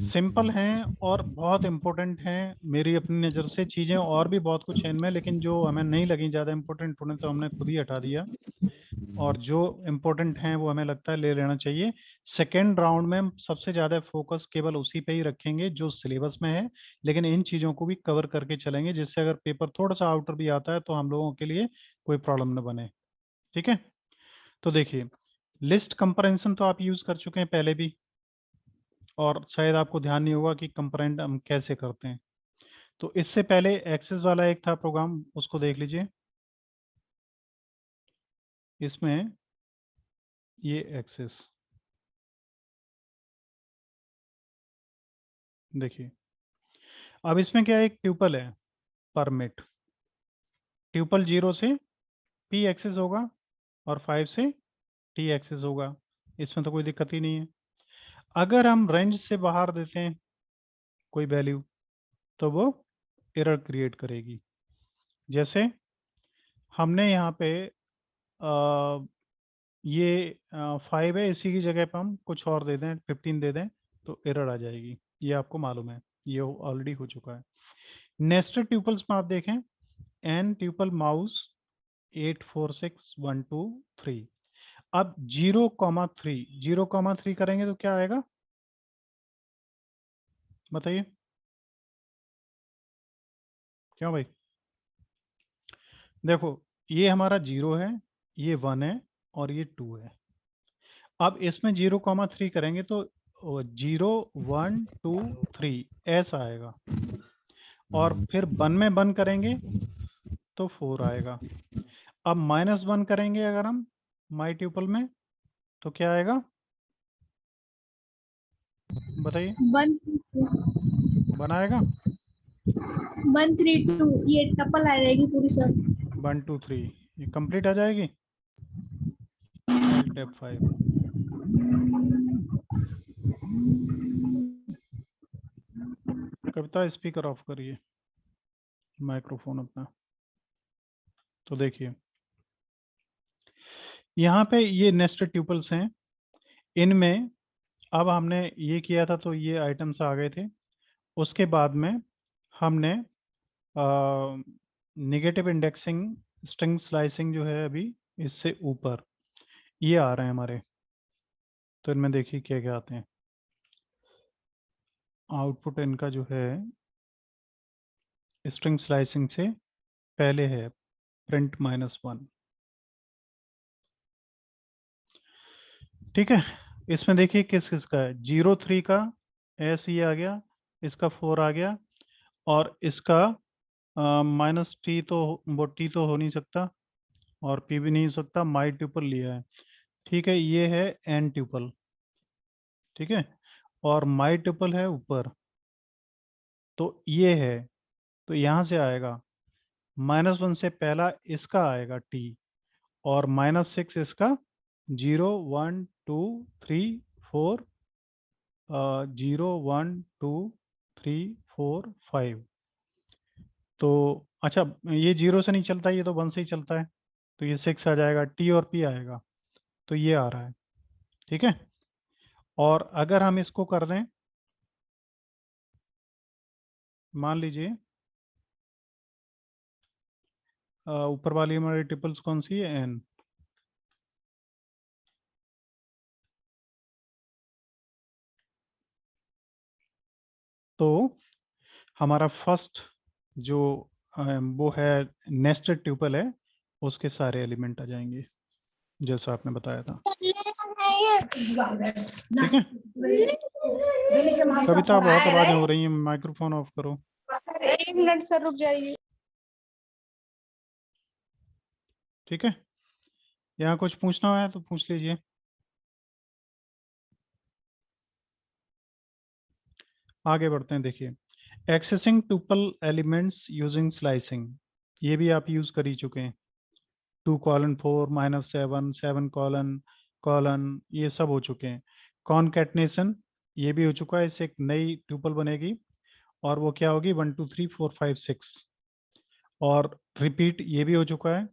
S1: सिंपल हैं और बहुत इम्पोर्टेंट हैं मेरी अपनी नज़र से। चीज़ें और भी बहुत कुछ हैं इनमें, लेकिन जो हमें नहीं लगी ज़्यादा इम्पोर्टेंट उन्हें तो हमने खुद ही हटा दिया, और जो इम्पोर्टेंट हैं वो हमें लगता है ले लेना चाहिए। सेकेंड राउंड में हम सबसे ज़्यादा फोकस केवल उसी पे ही रखेंगे जो सिलेबस में है, लेकिन इन चीज़ों को भी कवर करके चलेंगे, जिससे अगर पेपर थोड़ा सा आउटर भी आता है तो हम लोगों के लिए कोई प्रॉब्लम न बने। ठीक है। तो देखिए लिस्ट कंपैरिजन तो आप यूज़ कर चुके हैं पहले भी, और शायद आपको ध्यान नहीं होगा कि कंपेरेंट हम कैसे करते हैं। तो इससे पहले एक्सेस वाला एक था प्रोग्राम, उसको देख लीजिए। इसमें ये एक्सेस देखिए, अब इसमें क्या है, एक ट्यूपल है परमिट, ट्यूपल 0 से पी एक्सेस होगा और 5 से टी एक्सेस होगा। इसमें तो कोई दिक्कत ही नहीं है। अगर हम रेंज से बाहर देते हैं कोई वैल्यू तो वो एरर क्रिएट करेगी। जैसे हमने यहाँ पे ये 5 है, इसी की जगह पे हम कुछ और दे दें, 15 दे दें, तो एरर आ जाएगी। ये आपको मालूम है, ये ऑलरेडी हो चुका है। नेस्टेड ट्यूपल्स में आप देखें, एन ट्यूपल माउस 8 4 6 1 2 3। अब 0,3 0,3 करेंगे तो क्या आएगा बताइए? क्यों भाई? देखो ये हमारा 0 है, ये 1 है, और ये 2 है। अब इसमें 0,3 करेंगे तो 0 1 2 3 ऐसा आएगा, और फिर 1 में 1 करेंगे तो 4 आएगा। अब -1 करेंगे अगर हम माई ट्यूपल में तो क्या आएगा? बताइए
S5: 1
S1: बनाएगा
S5: 1 3 2 ये टपल आ जाएगी पूरी सर।
S1: 1 2 3 ये कंप्लीट आ जाएगी। Alt F5 Kavita speaker of करिए माइक्रोफोन अपना। तो देखिए यहाँ पे ये नेस्टेड ट्यूपल्स हैं। इनमें अब हमने ये किया था तो ये आइटम्स आ गए थे। उसके बाद में हमने नेगेटिव इंडेक्सिंग स्ट्रिंग स्लाइसिंग जो है अभी इससे ऊपर ये आ रहे हैं हमारे। तो इनमें देखिए क्या क्या आते हैं। आउटपुट इनका जो है स्ट्रिंग स्लाइसिंग से पहले है प्रिंट -1। ठीक है, इसमें देखिए किस किस का है। 0 3 का एस ये आ गया, इसका 4 आ गया, और इसका -t तो वो t तो हो नहीं सकता और p भी नहीं हो सकता। माई ट्यूपल लिया है। ठीक है, ये है n ट्यूपल। ठीक है, और माई ट्यूपल है ऊपर, तो ये है। तो यहाँ से आएगा -1 से पहला इसका आएगा t, और -6 इसका 0 1 2 3 4 0 1 2 3 4 5। तो अच्छा, ये 0 से नहीं चलता, ये तो 1 से ही चलता है। तो ये 6 आ जाएगा, टी और पी आएगा। तो ये आ रहा है। ठीक है, और अगर हम इसको कर दें, मान लीजिए ऊपर वाली हमारी ट्रिपल्स कौन सी है, एन। तो हमारा फर्स्ट जो वो है नेस्टेड ट्यूपल है, उसके सारे एलिमेंट आ जाएंगे जैसा आपने बताया था। ठीक है, कविता बहुत आवाजें हो रही हैं, माइक्रोफोन ऑफ करो।
S4: 1 मिनट सर रुक जाइए।
S1: ठीक है, यहाँ कुछ पूछना है तो पूछ लीजिए। आगे बढ़ते हैं। देखिए, accessing tuple elements using slicing, ये भी आप यूज कर ही चुके हैं। 2:4 -7 7 कॉलन ये सब हो चुके हैं। कॉनकैटनेशन ये भी हो चुका है, इससे एक नई ट्यूपल बनेगी और वो क्या होगी 1 2 3 4 5 6। और रिपीट ये भी हो चुका है,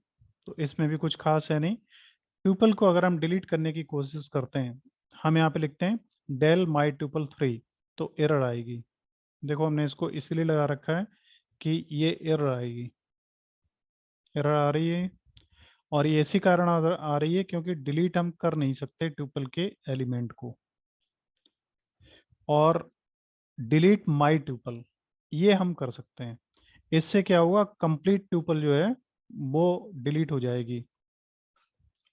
S1: तो इसमें भी कुछ खास है नहीं। ट्यूपल को अगर हम डिलीट करने की कोशिश करते हैं, हम यहाँ पे लिखते हैं del my tuple 3, तो एरर आएगी। देखो हमने इसको इसलिए लगा रखा है कि ये एरर आएगी, एरर आ रही है। और ये इसी कारण आ रही है क्योंकि डिलीट हम कर नहीं सकते ट्यूपल के एलिमेंट को। और डिलीट माई ट्यूपल ये हम कर सकते हैं। इससे क्या हुआ, कंप्लीट ट्यूपल जो है वो डिलीट हो जाएगी,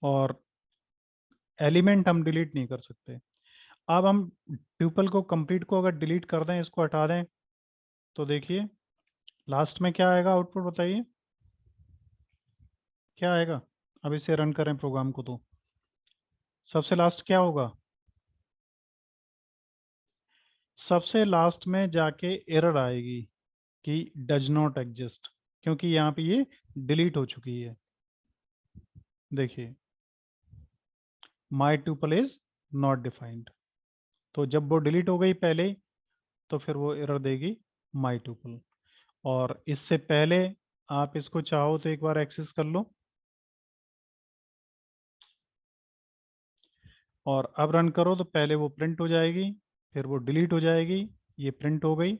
S1: और एलिमेंट हम डिलीट नहीं कर सकते। अब हम ट्यूपल को कंप्लीट को अगर डिलीट कर दें, इसको हटा दें, तो देखिए लास्ट में क्या आएगा, आउटपुट बताइए क्या आएगा। अब इसे रन करें प्रोग्राम को, तो सबसे लास्ट क्या होगा, सबसे लास्ट में जाके एरर आएगी कि डज नॉट एग्जिस्ट, क्योंकि यहाँ पे ये डिलीट हो चुकी है। देखिए माई ट्यूपल इज नॉट डिफाइंड, तो जब वो डिलीट हो गई पहले ही, तो फिर वो एरर देगी माई ट्यूपल। और इससे पहले आप इसको चाहो तो एक बार एक्सेस कर लो, और अब रन करो तो पहले वो प्रिंट हो जाएगी, फिर वो डिलीट हो जाएगी, ये प्रिंट हो गई,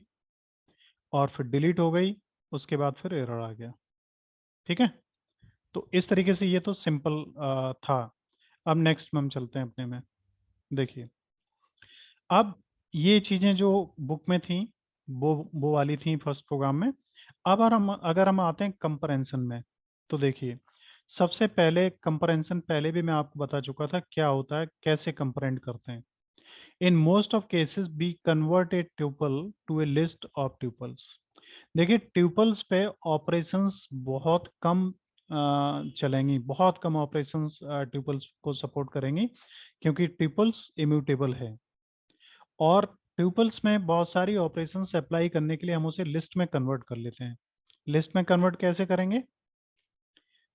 S1: और फिर डिलीट हो गई, उसके बाद फिर एरर आ गया। ठीक है, तो इस तरीके से ये तो सिंपल था। अब नेक्स्ट में हम चलते हैं अपने में। देखिए, अब ये चीज़ें जो बुक में थी वो वाली थी फर्स्ट प्रोग्राम में। अब अगर हम आते हैं कंपैरिजन में, तो देखिए सबसे पहले कंपैरिजन पहले भी मैं आपको बता चुका था क्या होता है, कैसे कंपेरेंट करते हैं। In most of cases be convert a tuple to a list of tuples. देखिए ट्यूपल्स पे ऑपरेशंस बहुत कम चलेंगी, बहुत कम ऑपरेशंस ट्यूपल्स को सपोर्ट करेंगी, क्योंकि ट्यूपल्स इम्यूटेबल है। और ट्यूपल्स में बहुत सारी ऑपरेशंस अप्लाई करने के लिए हम उसे लिस्ट में कन्वर्ट कर लेते हैं। लिस्ट में कन्वर्ट कैसे करेंगे?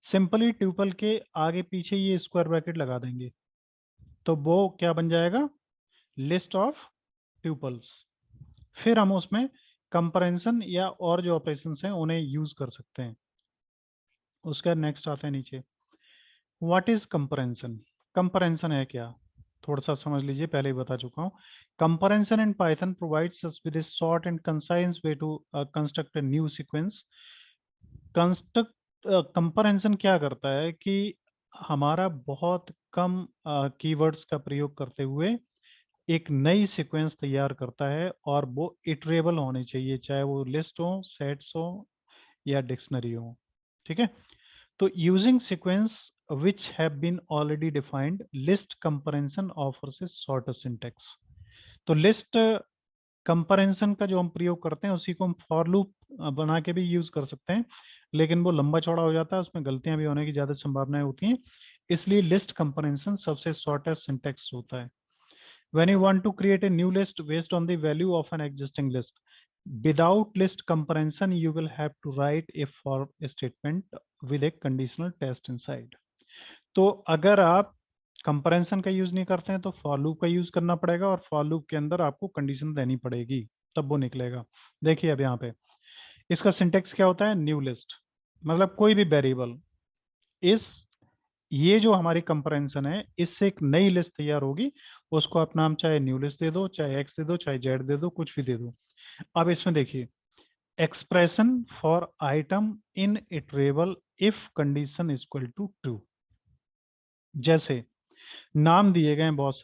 S1: सिंपली ट्यूपल के आगे पीछे ये स्क्वायर ब्रैकेट लगा देंगे, तो वो क्या बन जाएगा? List of tuples. फिर हम उसमें कंपैरिजन या और जो ऑपरेशंस हैं उन्हें यूज कर सकते हैं। उसका नेक्स्ट आता है नीचे, व्हाट इज कंपैरिजन? कंपैरिजन है क्या? थोड़ा सा समझ लीजिए, पहले ही बता चुका हूँ। Comparison in Python provides us with a short and concise way to construct a new sequence. Construct comparison क्या करता है कि हमारा बहुत कम कीवर्ड्स का प्रयोग करते हुए एक नई सीक्वेंस तैयार करता है, और वो इटरेबल होने चाहिए, चाहे वो लिस्ट हो, सेट्स हो या डिक्शनरी हो। ठीक है, तो using sequence which have been already defined, list comparison offers a shorter syntax। तो लिस्ट कंपैरिजन का जो हम प्रयोग करते हैं उसी को हम फॉर लूप बना के भी यूज कर सकते हैं, लेकिन वो लंबा चौड़ा हो जाता है, उसमें गलतियां भी होने की ज्यादा संभावनाएं होती हैं, इसलिए लिस्ट कंपैरिजन सबसे शॉर्टेस्ट सिंटेक्स होता है। When you want to create a new list based on the value of an existing list, without list comparison, you will have to write a for statement with a conditional test inside। तो अगर आप comparison का use नहीं करते हैं तो for loop का use करना पड़ेगा, और फॉर लूप के अंदर आपको कंडीशन देनी पड़ेगी, तब वो निकलेगा। देखिए अब यहाँ पे इसका सिंटेक्स क्या होता है? न्यू लिस्ट, मतलब कोई भी वेरिएबल, इस ये जो हमारी कंपैरिजन है इससे एक नई लिस्ट तैयार होगी, उसको आप नाम चाहे न्यू लिस्ट दे दो, चाहे एक्स दे दो, चाहे जेड दे दो, कुछ भी दे दो। अब इसमें देखिए, expression for item in iterable if condition equal to true. जैसे नाम दिए गए हैं, बहुत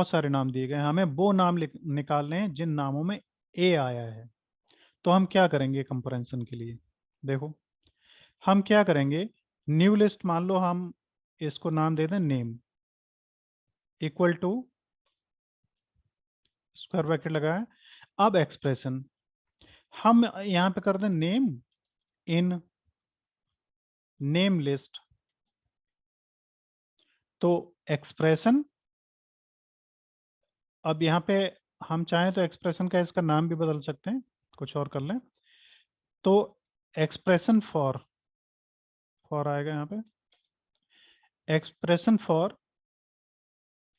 S1: सारे नाम दिए गए हैं, हमें वो नाम निकालने हैं जिन नामों में ए आया है। तो हम क्या करेंगे कंपैरिजन के लिए? देखो हम क्या करेंगे, न्यू लिस्ट मान लो हम इसको नाम दे दें name, equal to square bracket लगाया। अब एक्सप्रेशन हम यहाँ पे कर दें नेम इन नेम लिस्ट, तो एक्सप्रेशन, अब यहाँ पे हम चाहें तो एक्सप्रेशन का इसका नाम भी बदल सकते हैं, कुछ और कर लें, तो एक्सप्रेशन फॉर आएगा यहाँ पे, एक्सप्रेशन फॉर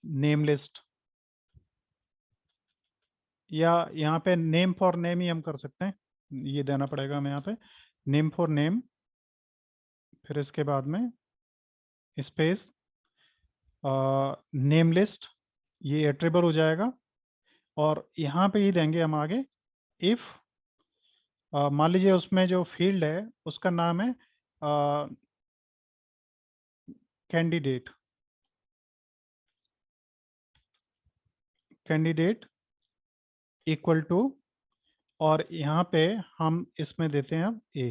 S1: नेम लिस्ट, या यहाँ पे नेम फॉर नेम ही हम कर सकते हैं, ये देना पड़ेगा हमें यहाँ पे, नेम फॉर नेम, फिर इसके बाद में स्पेस नेम लिस्ट, ये एट्रिबल हो जाएगा, और यहाँ पे ही देंगे हम आगे इफ मान लीजिए उसमें जो फील्ड है उसका नाम है कैंडिडेट, कैंडिडेट इक्वल टू, और यहाँ पे हम इसमें देते हैं अब ए,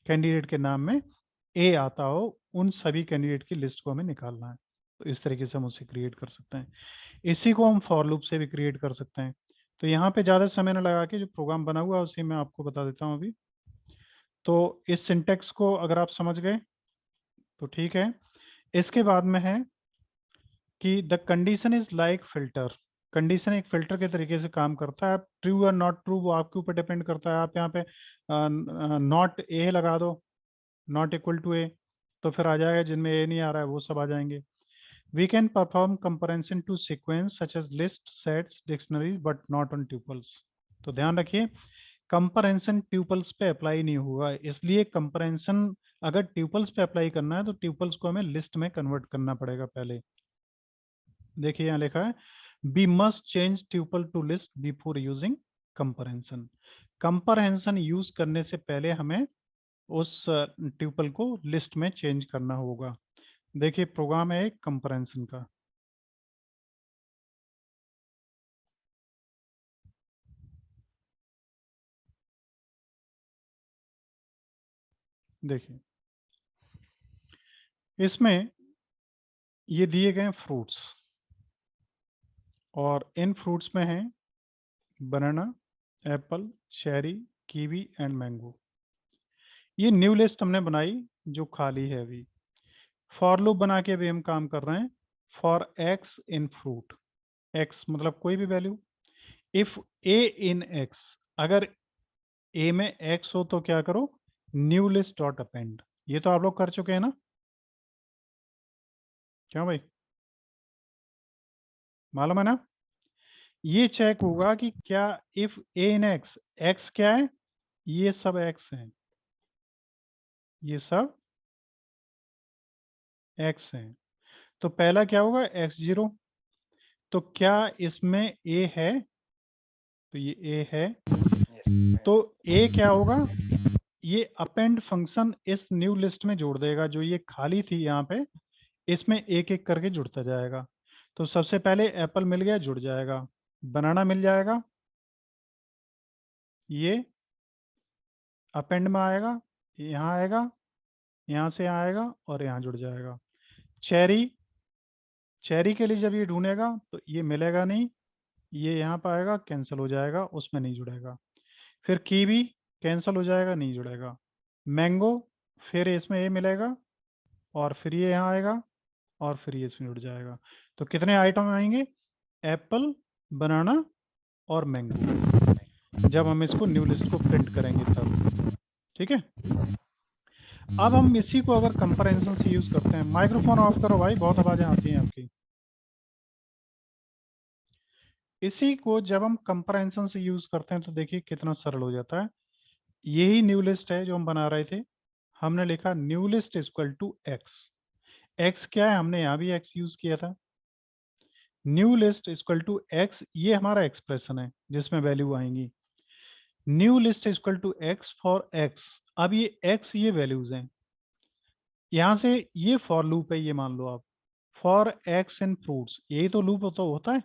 S1: कैंडिडेट के नाम में ए आता हो, उन सभी कैंडिडेट की लिस्ट को हमें निकालना है। तो इस तरीके से हम उसे क्रिएट कर सकते हैं। इसी को हम फॉर लूप से भी क्रिएट कर सकते हैं। तो यहाँ पे ज़्यादा समय न लगा के जो प्रोग्राम बना हुआ है उसी में आपको बता देता हूँ अभी। तो इस सिंटेक्स को अगर आप समझ गए तो ठीक है। इसके बाद में है कि the condition is like filter. Condition एक फिल्टर के तरीके से काम करता है। ट्रू और नॉट ट्रू वो आपके ऊपर डिपेंड करता है। आप यहाँ पे नॉट ए लगा दो, नॉट इक्वल टू ए, तो फिर आ जाएगा, जिनमें ए नहीं आ रहा है वो सब आ जाएंगे। We can perform comparison to sequence such as list, sets, dictionaries, but not on tuples। तो ध्यान रखिए कंपैरिजन ट्यूपल्स पे अप्लाई नहीं होगा, इसलिए कंपैरिजन अगर ट्यूपल्स पे अप्लाई करना है तो ट्यूपल्स को हमें लिस्ट में कन्वर्ट करना पड़ेगा पहले। देखिए यहाँ लिखा है we must change tuple to list before using comparison। Comparison use करने से पहले हमें उस ट्यूपल को लिस्ट में चेंज करना होगा। देखिए प्रोग्राम है एक कंपैरिजन का। देखिए इसमें ये दिए गए फ्रूट्स, और इन फ्रूट्स में है banana, apple, cherry, kiwi and mango. ये न्यू लिस्ट हमने बनाई जो खाली है अभी। फॉर लूप बना के भी हम काम कर रहे हैं for x in fruit. x मतलब कोई भी value. If a in x, अगर a में x हो तो क्या करो, न्यू लिस्ट डॉट अपेंड। ये तो आप लोग कर चुके हैं ना, क्यों भाई, मालूम है ना। ये चेक होगा कि क्या if a in x, x क्या है, ये सब x हैं, ये सब x हैं। तो पहला क्या होगा, x0। तो क्या इसमें a है, तो ये a है। तो a क्या होगा, ये अपेंड फंक्शन इस न्यू लिस्ट में जोड़ देगा, जो ये खाली थी यहाँ पे, इसमें एक एक करके जुड़ता जाएगा। तो सबसे पहले एप्पल मिल गया, जुड़ जाएगा। बनाना मिल जाएगा, ये अपेंड में आएगा, यहाँ आएगा, यहाँ से यहाँ आएगा और यहाँ जुड़ जाएगा। चेरी, चेरी के लिए जब ये ढूंढेगा तो ये मिलेगा नहीं, ये यहाँ पर आएगा, कैंसिल हो जाएगा, उसमें नहीं जुड़ेगा। फिर कीवी कैंसिल हो जाएगा, नहीं जुड़ेगा। मैंगो, फिर इसमें ये मिलेगा और फिर ये यहाँ आएगा और फिर ये इसमें जुड़ जाएगा। तो कितने आइटम आएंगे, एप्पल, बनाना और मैंगो, जब हम इसको न्यू लिस्ट को प्रिंट करेंगे तब। ठीक है। अब हम इसी को अगर कंपैरिजन से यूज करते हैं, माइक्रोफोन ऑफ करो भाई, बहुत आवाजें आती हैं आपकी। इसी को जब हम कंपैरिजन से यूज करते हैं तो देखिए कितना सरल हो जाता है। यही न्यू लिस्ट है जो हम बना रहे थे, हमने लिखा new list equal to x. X क्या है, हमने यहाँ भी एक्स यूज किया था। New list equal to x, ये हमारा एक्सप्रेशन है जिसमें वैल्यू आएंगी। New list equal to x for x. अब ये एक्स ये वैल्यूज हैं, यहाँ से ये फॉर लूप है, ये मान लो आप, फॉर एक्स इन फ्रूट्स, यही तो लूप होता है।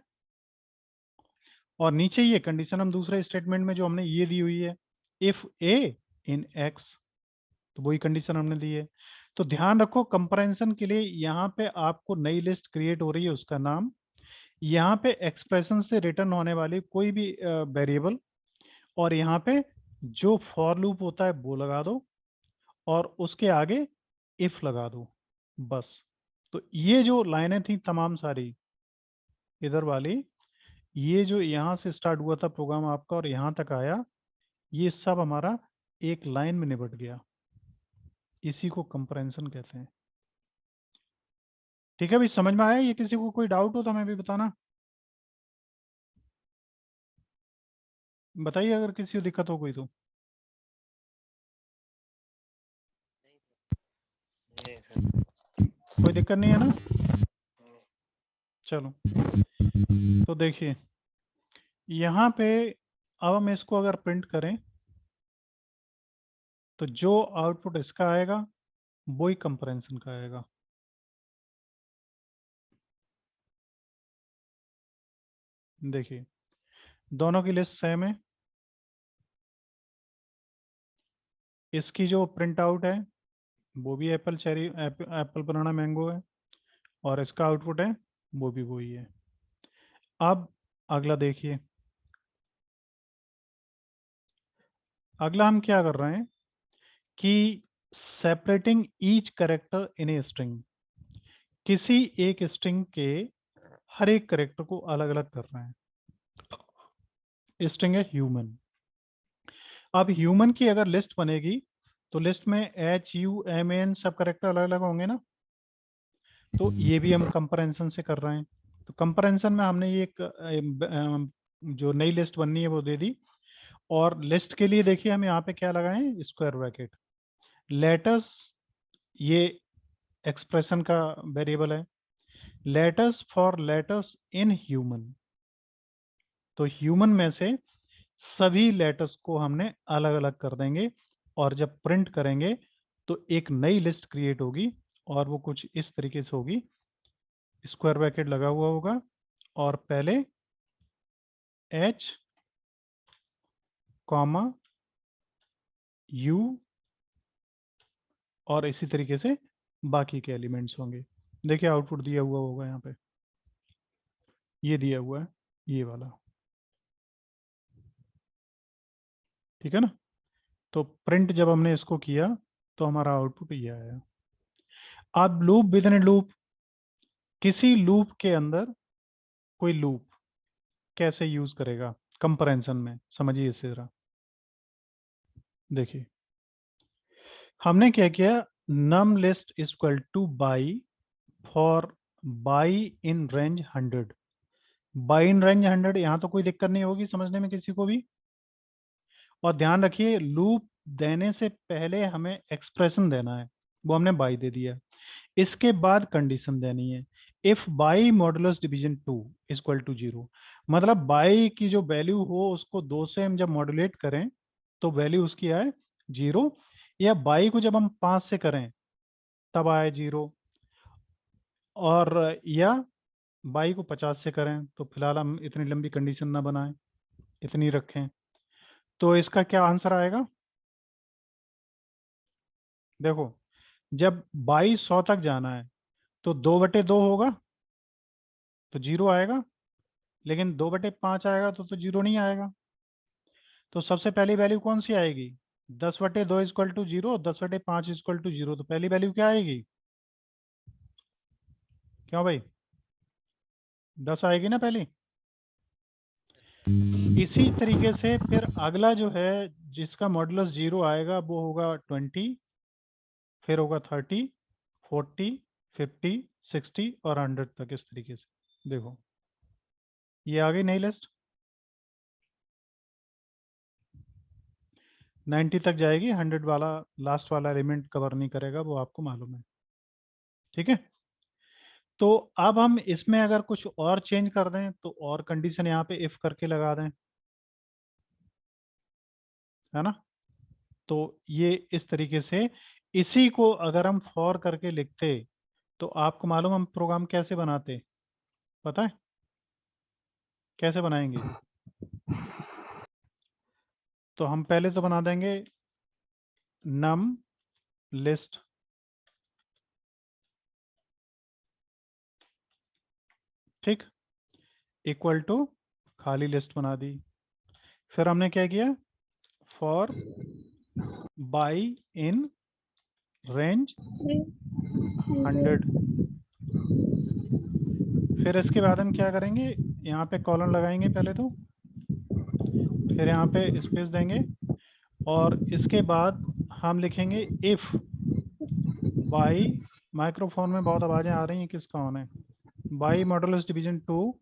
S1: और नीचे ये कंडीशन हम दूसरे स्टेटमेंट में जो हमने ये दी हुई है, इफ ए इन एक्स, तो वही कंडीशन हमने दी है। तो ध्यान रखो कंपैरिजन के लिए यहाँ पे आपको नई लिस्ट क्रिएट हो रही है, उसका नाम, यहाँ पे एक्सप्रेशन से रिटर्न होने वाली कोई भी वेरिएबल, और यहाँ पे जो फॉर लूप होता है वो लगा दो और उसके आगे इफ लगा दो, बस। तो ये जो लाइनें थी तमाम सारी इधर वाली, ये जो यहाँ से स्टार्ट हुआ था प्रोग्राम आपका और यहाँ तक आया, ये सब हमारा एक लाइन में निपट गया। इसी को कंपैरिजन कहते हैं। ठीक है भाई, समझ में आया। ये किसी को कोई डाउट हो तो हमें भी बताना, बताइए अगर किसी को दिक्कत हो कोई तो। कोई दिक्कत नहीं है ना, चलो। तो देखिए यहाँ पे अब हम इसको अगर प्रिंट करें तो जो आउटपुट इसका आएगा वो ही कंपैरिजन का आएगा। देखिए दोनों की लिस्ट सेम है, इसकी जो प्रिंट आउट है वो भी Apple cherry apple banana mango है, और इसका आउटपुट है वो भी वही है। अब अगला देखिए, अगला हम क्या कर रहे हैं कि separating each character in a string, किसी एक स्ट्रिंग के हर एक करेक्टर को अलग अलग कर रहे हैं। स्ट्रिंग है ह्यूमन। अब ह्यूमन की अगर लिस्ट बनेगी तो लिस्ट में HUMAN सब करेक्टर अलग अलग होंगे ना, तो ये भी हम कंपैरिजन से कर रहे हैं। तो कंपैरिजन में हमने ये एक जो नई लिस्ट बननी है वो दे दी, और लिस्ट के लिए देखिए हम यहाँ पे क्या लगाएं, स्क्वायर ब्रैकेट। लेटर्स, ये एक्सप्रेशन का वेरिएबल है, letters for letters in human. तो ह्यूमन में से सभी लेटर्स को हमने अलग अलग कर देंगे, और जब प्रिंट करेंगे तो एक नई लिस्ट क्रिएट होगी, और वो कुछ इस तरीके से होगी। स्क्वायर ब्रैकेट लगा हुआ होगा और पहले H कॉमा U और इसी तरीके से बाकी के एलिमेंट्स होंगे। देखिए आउटपुट दिया हुआ होगा यहाँ पे, ये दिया हुआ है, ये वाला। ठीक है ना। तो प्रिंट जब हमने इसको किया तो हमारा आउटपुट ये आया। अब लूप विद इन लूप, किसी लूप के अंदर कोई लूप, कैसे यूज करेगा कंपैरिजन में, समझिए इसे जरा। देखिए हमने क्या किया, num list is equal to by for by in range 100। By in range 100, यहाँ तो कोई दिक्कत नहीं होगी समझने में किसी को भी। और ध्यान रखिए लूप देने से पहले हमें एक्सप्रेशन देना है, वो हमने बाई दे दिया। इसके बाद कंडीशन देनी है, if by modulus division 2 is equal to 0। मतलब बाई की जो वैल्यू हो उसको 2 से हम जब मॉड्यूलेट करें तो वैल्यू उसकी आए 0, या बाई को जब हम 5 से करें तब आए 0, और या बाई को 50 से करें तो फिलहाल हम इतनी लंबी कंडीशन ना बनाएं, इतनी रखें। तो इसका क्या आंसर आएगा, देखो जब बाई 100 तक जाना है तो 2/2 होगा तो 0 आएगा, लेकिन 2/5 आएगा तो 0 नहीं आएगा। तो सबसे पहली वैल्यू कौन सी आएगी, 10/2 इक्वल टू 0, 10/5 इक्वल टू 0। तो पहली वैल्यू क्या आएगी, क्यों भाई 10 आएगी ना पहली। इसी तरीके से फिर अगला जो है जिसका मॉडुलस 0 आएगा वो होगा 20, फिर होगा 30, 40, 50, 60 और 100 तक, इस तरीके से। देखो ये आ गई नई लिस्ट, 90 तक जाएगी, 100 वाला लास्ट वाला एलिमेंट कवर नहीं करेगा, वो आपको मालूम है। ठीक है, तो अब हम इसमें अगर कुछ और चेंज कर दें तो और कंडीशन यहाँ पे इफ करके लगा दें, है ना। तो ये इस तरीके से, इसी को अगर हम फॉर करके लिखते तो आपको मालूम हम प्रोग्राम कैसे बनाते, पता है कैसे बनाएंगे। तो हम पहले तो बना देंगे नम लिस्ट ठीक इक्वल टू खाली लिस्ट बना दी। फिर हमने क्या किया, फॉर बाई इन रेंज 100। फिर इसके बाद हम क्या करेंगे, यहाँ पे कॉलन लगाएंगे पहले तो, फिर यहाँ पे स्पेस देंगे, और इसके बाद हम लिखेंगे इफ बाई, माइक्रोफोन में बहुत आवाज़ें आ रही हैं, किसका ऑन है, by modulus division 2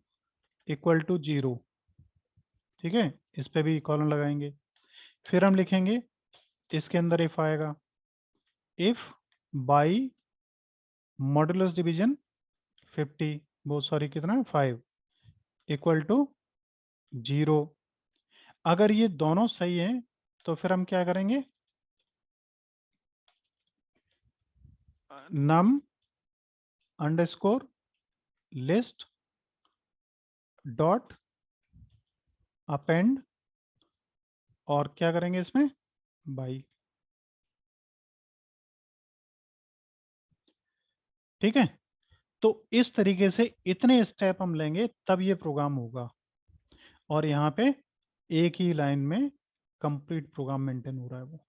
S1: equal to 0। ठीक है, इस पे भी कॉलन लगाएंगे। फिर हम लिखेंगे इसके अंदर इफ आएगा, इफ बाई मॉडुलस डिवीजन 50, वो सॉरी कितना 5 इक्वल टू 0। अगर ये दोनों सही हैं तो फिर हम क्या करेंगे, नम अंडरस्कोर लिस्ट डॉट अपेंड, और क्या करेंगे इसमें बाई। ठीक है, तो इस तरीके से इतने स्टेप हम लेंगे तब ये प्रोग्राम होगा, और यहाँ पे एक ही लाइन में कंप्लीट प्रोग्राम मेंटेन हो रहा है। वो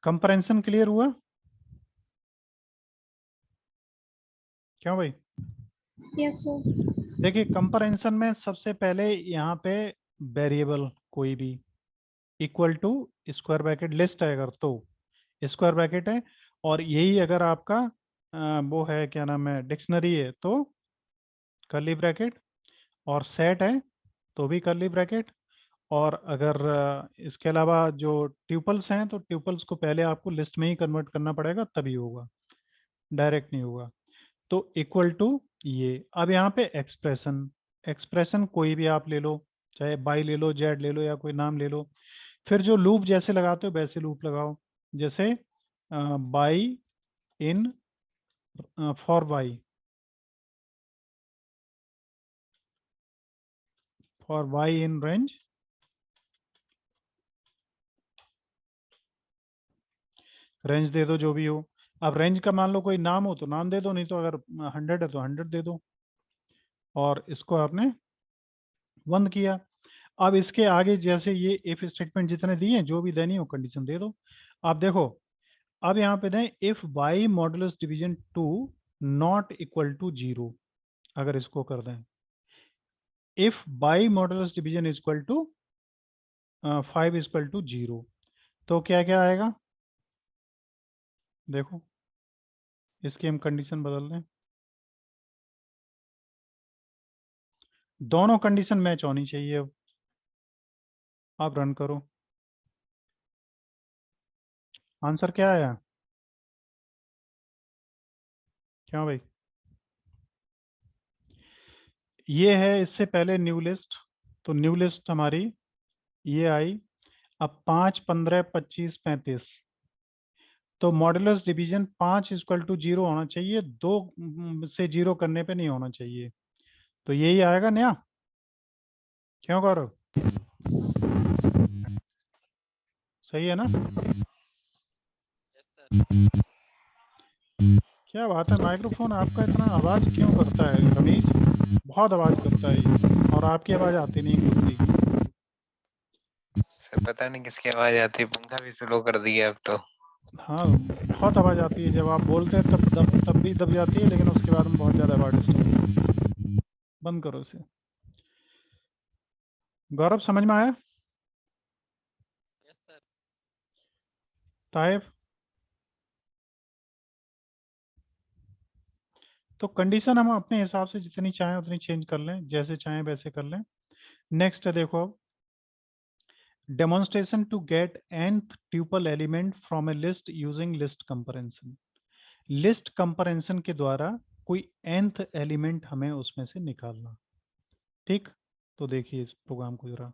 S1: कंपैरिजन क्लियर हुआ, क्यों भाई।
S5: Yes sir.
S1: देखिए कंपैरिजन में सबसे पहले यहाँ पे वेरिएबल कोई भी equal to square bracket list है, अगर तो स्क्वायर ब्रैकेट है, और यही अगर आपका वो है क्या नाम है डिक्शनरी है तो कर्ली ब्रैकेट, और सेट है तो भी कर्ली ब्रैकेट, और अगर इसके अलावा जो ट्यूपल्स हैं तो ट्यूपल्स को पहले आपको लिस्ट में ही कन्वर्ट करना पड़ेगा तभी होगा, डायरेक्ट नहीं होगा। तो इक्वल टू ये, अब यहाँ पे एक्सप्रेशन, एक्सप्रेशन कोई भी आप ले लो, चाहे बाई ले लो, जेड ले लो, या कोई नाम ले लो। फिर जो लूप जैसे लगाते हो वैसे लूप लगाओ, जैसे by in for by, for by in range range दे दो जो भी हो। अब रेंज का मान लो कोई नाम हो तो नाम दे दो, नहीं तो अगर 100 है तो 100 दे दो, और इसको आपने बंद किया। अब इसके आगे जैसे ये इफ स्टेटमेंट जितने दिए जो भी देनी हो कंडीशन दे दो। आप देखो अब यहाँ पे दें if by modulus division 2 not equal to 0, अगर इसको कर दें if by modulus division is equal to 5 is equal to 0, तो क्या क्या आएगा? देखो इसकी हम कंडीशन बदल दें, दोनों कंडीशन मैच होनी चाहिए। अब आप रन करो, आंसर क्या आया? क्यों भाई? ये है इससे पहले न्यू लिस्ट, तो न्यू लिस्ट हमारी ये आई। अब 5, 15, 25, 35, तो मॉडुलस डिवीजन 5 इक्वल टू 0 होना चाहिए, 2 से 0 करने पे नहीं होना चाहिए, तो यही आएगा नया। क्यों गौरव? सही है ना?
S2: Yes sir.
S1: क्या बात है, माइक्रोफोन आपका इतना आवाज क्यों करता है रमेश? बहुत आवाज करता है ये, और आपकी आवाज आती नहीं कुत्ती की।
S3: सर पता नहीं किसकी आवाज आती है, पंखा भी स्लो कर दिया अब तो।
S1: हाँ बहुत आवाज आती है, जब आप बोलते हैं तब भी दब जाती है, लेकिन उसके बाद में बहुत ज्यादा आवाज आती है। बंद करो इसे। गौरव समझ में आया?
S2: Yes sir.
S1: ताइब, तो कंडीशन हम अपने हिसाब से जितनी चाहें उतनी चेंज कर लें, जैसे चाहें वैसे कर लें। नेक्स्ट है देखो, अब demonstration to get nth tuple element from a list using list comparison. List comparison के द्वारा कोई nth एलिमेंट हमें उसमें से निकालना। ठीक, तो देखिए इस प्रोग्राम को जरा,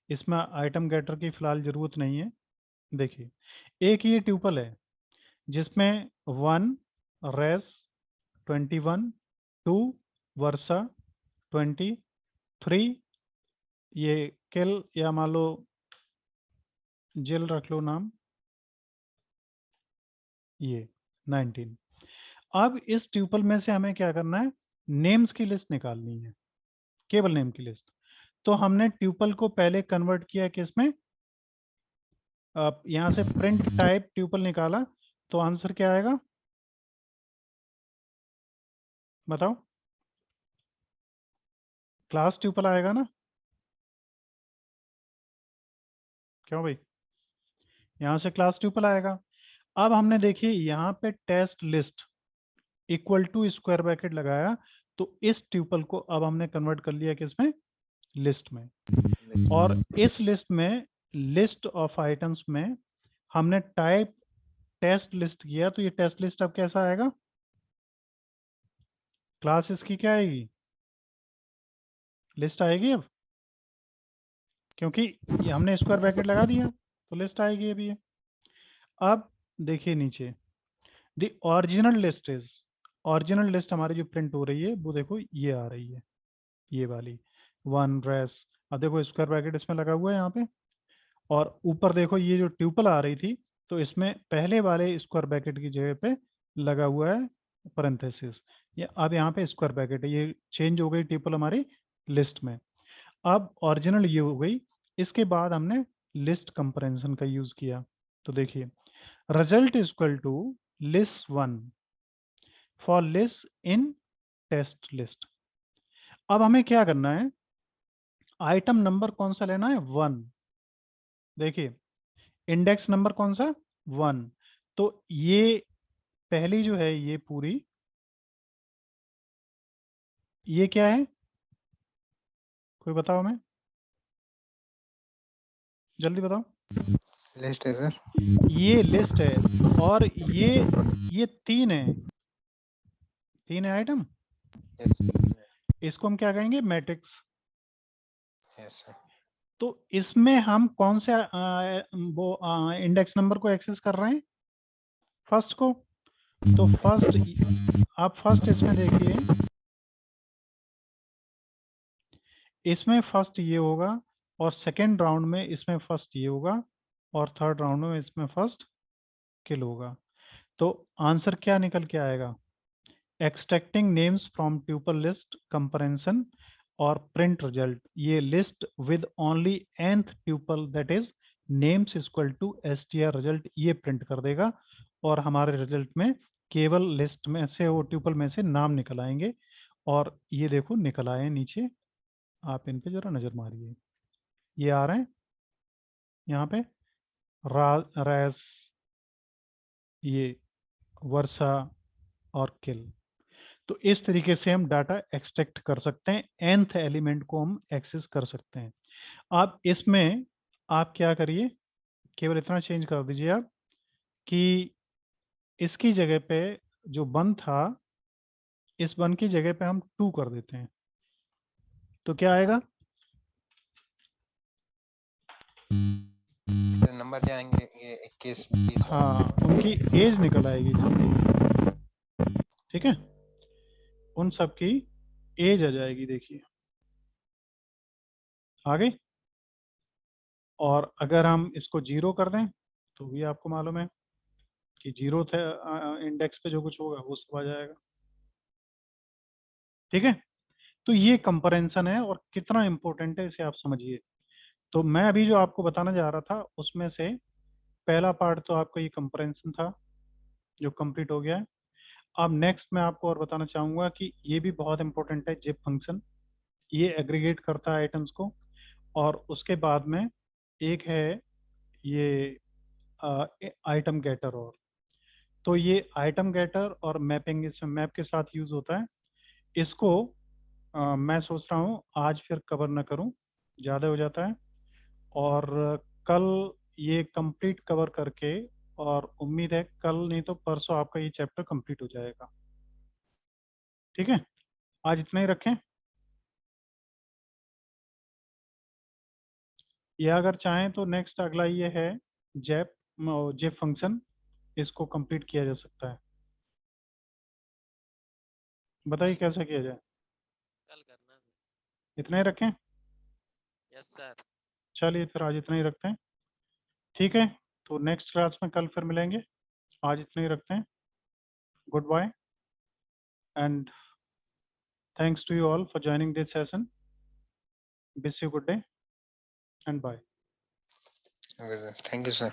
S1: इसमें आइटम गेटर की फिलहाल जरूरत नहीं है। देखिए एक ये ट्यूपल है जिसमें 1 रेस 21, 2 वर्सा 20, 3 ये किल या मान लो जेल रख लो नाम, ये 19। अब इस ट्यूपल में से हमें क्या करना है? नेम्स की लिस्ट निकालनी है, केवल नेम की लिस्ट। तो हमने ट्यूपल को पहले कन्वर्ट किया किसमें? यहाँ से प्रिंट टाइप ट्यूपल निकाला, तो आंसर क्या आएगा बताओ? क्लास ट्यूपल आएगा ना? क्यों भाई? यहाँ से क्लास ट्यूपल आएगा। अब हमने देखिए यहाँ पे test list equal to square bracket लगाया, तो इस ट्यूपल को अब हमने कन्वर्ट कर लिया किसमें? लिस्ट में। और इस लिस्ट में, लिस्ट ऑफ आइटम्स में हमने टाइप टेस्ट लिस्ट किया, तो ये टेस्ट लिस्ट अब कैसा आएगा? क्लास इसकी क्या आएगी? लिस्ट आएगी अब, क्योंकि ये हमने स्क्वायर ब्रैकेट लगा दिया, तो लिस्ट आएगी अभी ये। अब देखिए नीचे, the original list is, original list हमारी जो प्रिंट हो रही है वो देखो ये आ रही है, ये वाली 1 रेस। अब देखो स्क्वायर ब्रैकेट इसमें लगा हुआ है यहाँ पे, और ऊपर देखो ये जो ट्यूपल आ रही थी, तो इसमें पहले वाले स्क्वायर ब्रैकेट की जगह पे लगा हुआ है पैरेंथेसिस। ये अब यहाँ पे स्क्वायर ब्रैकेट है, ये चेंज हो गई ट्यूपल हमारी लिस्ट में। अब ओरिजिनल ये हो गई, इसके बाद हमने लिस्ट कंपैरिजन का यूज किया, तो देखिए result is equal to list 1 for list in test list. अब हमें क्या करना है? आइटम नंबर कौन सा लेना है? 1। देखिए इंडेक्स नंबर कौन सा? 1। तो ये पहली जो है ये पूरी, ये क्या है? कोई बताओ हमें, जल्दी बताओ।
S3: लिस्ट है सर।
S1: ये लिस्ट है, और ये 3 है, 3 है आइटम। इसको हम क्या कहेंगे? मैट्रिक्स।
S3: Yes sir.
S1: तो इसमें हम कौन से वो इंडेक्स नंबर को एक्सेस कर रहे हैं? फर्स्ट को। तो फर्स्ट, आप फर्स्ट इसमें देखिए, इसमें फर्स्ट ये होगा, और सेकेंड राउंड में इसमें फर्स्ट ये होगा, और थर्ड राउंड में इसमें फर्स्ट किल होगा। तो आंसर क्या निकल के आएगा? Extracting names from tuple list comparison और प्रिंट रिजल्ट, ये list with only nth tuple that is names equal to str result, ये प्रिंट कर देगा, और हमारे रिजल्ट में केवल लिस्ट में से, वो ट्यूपल में से नाम निकल आएंगे। और ये देखो निकल आए नीचे आप इन पे जरा नजर मारिए, ये आ रहे हैं यहाँ पे रैस, ये वर्षा और किल। तो इस तरीके से हम डाटा एक्सट्रैक्ट कर सकते हैं, nth एलिमेंट को हम एक्सेस कर सकते हैं। आप इसमें आप क्या करिए, केवल इतना चेंज कर दीजिए आप कि इसकी जगह पे जो 1 था, इस 1 की जगह पे हम 2 कर देते हैं, तो क्या आएगा?
S3: नंबर जाएंगे ये 21 20।
S1: हाँ, उनकी एज निकल आएगी सबकी, ठीक है, उन सब की एज आ जाएगी, देखिए आ गई। और अगर हम इसको 0 कर दें तो भी आपको मालूम है कि 0 थे इंडेक्स पे जो कुछ होगा वो सब आ जाएगा, ठीक है। तो ये कंपैरिजन है और कितना इंपॉर्टेंट है इसे आप समझिए। तो मैं अभी जो आपको बताना जा रहा था उसमें से पहला पार्ट तो आपका ये कंपैरिजन था जो कंप्लीट हो गया है। अब नेक्स्ट मैं आपको और बताना चाहूँगा कि ये भी बहुत इंपॉर्टेंट है, जिप फंक्शन। ये एग्रीगेट करता है आइटम्स को। और उसके बाद में एक है ये आइटम गेटर। और तो ये आइटम गेटर और मैपिंग, इसमें मैप के साथ यूज़ होता है। इसको मैं सोच रहा हूँ आज फिर कवर ना करूँ, ज़्यादा हो जाता है। और कल ये कंप्लीट कवर करके, और उम्मीद है कल नहीं तो परसों आपका ये चैप्टर कंप्लीट हो जाएगा, ठीक है। आज इतना ही रखें, या अगर चाहें तो नेक्स्ट अगला ये है जेप जेप फंक्शन, इसको कंप्लीट किया जा सकता है। बताइए कैसे किया जाए?
S2: कल करना।
S1: इतना ही रखें?
S2: Yes sir.
S1: चलिए फिर आज इतना ही रखते हैं, ठीक है। तो नेक्स्ट क्लास में कल फिर मिलेंगे, आज इतना ही रखते हैं। Good bye and thanks to you all for joining this session. Wish you good day and bye.
S3: Okay, sir. Thank you, sir.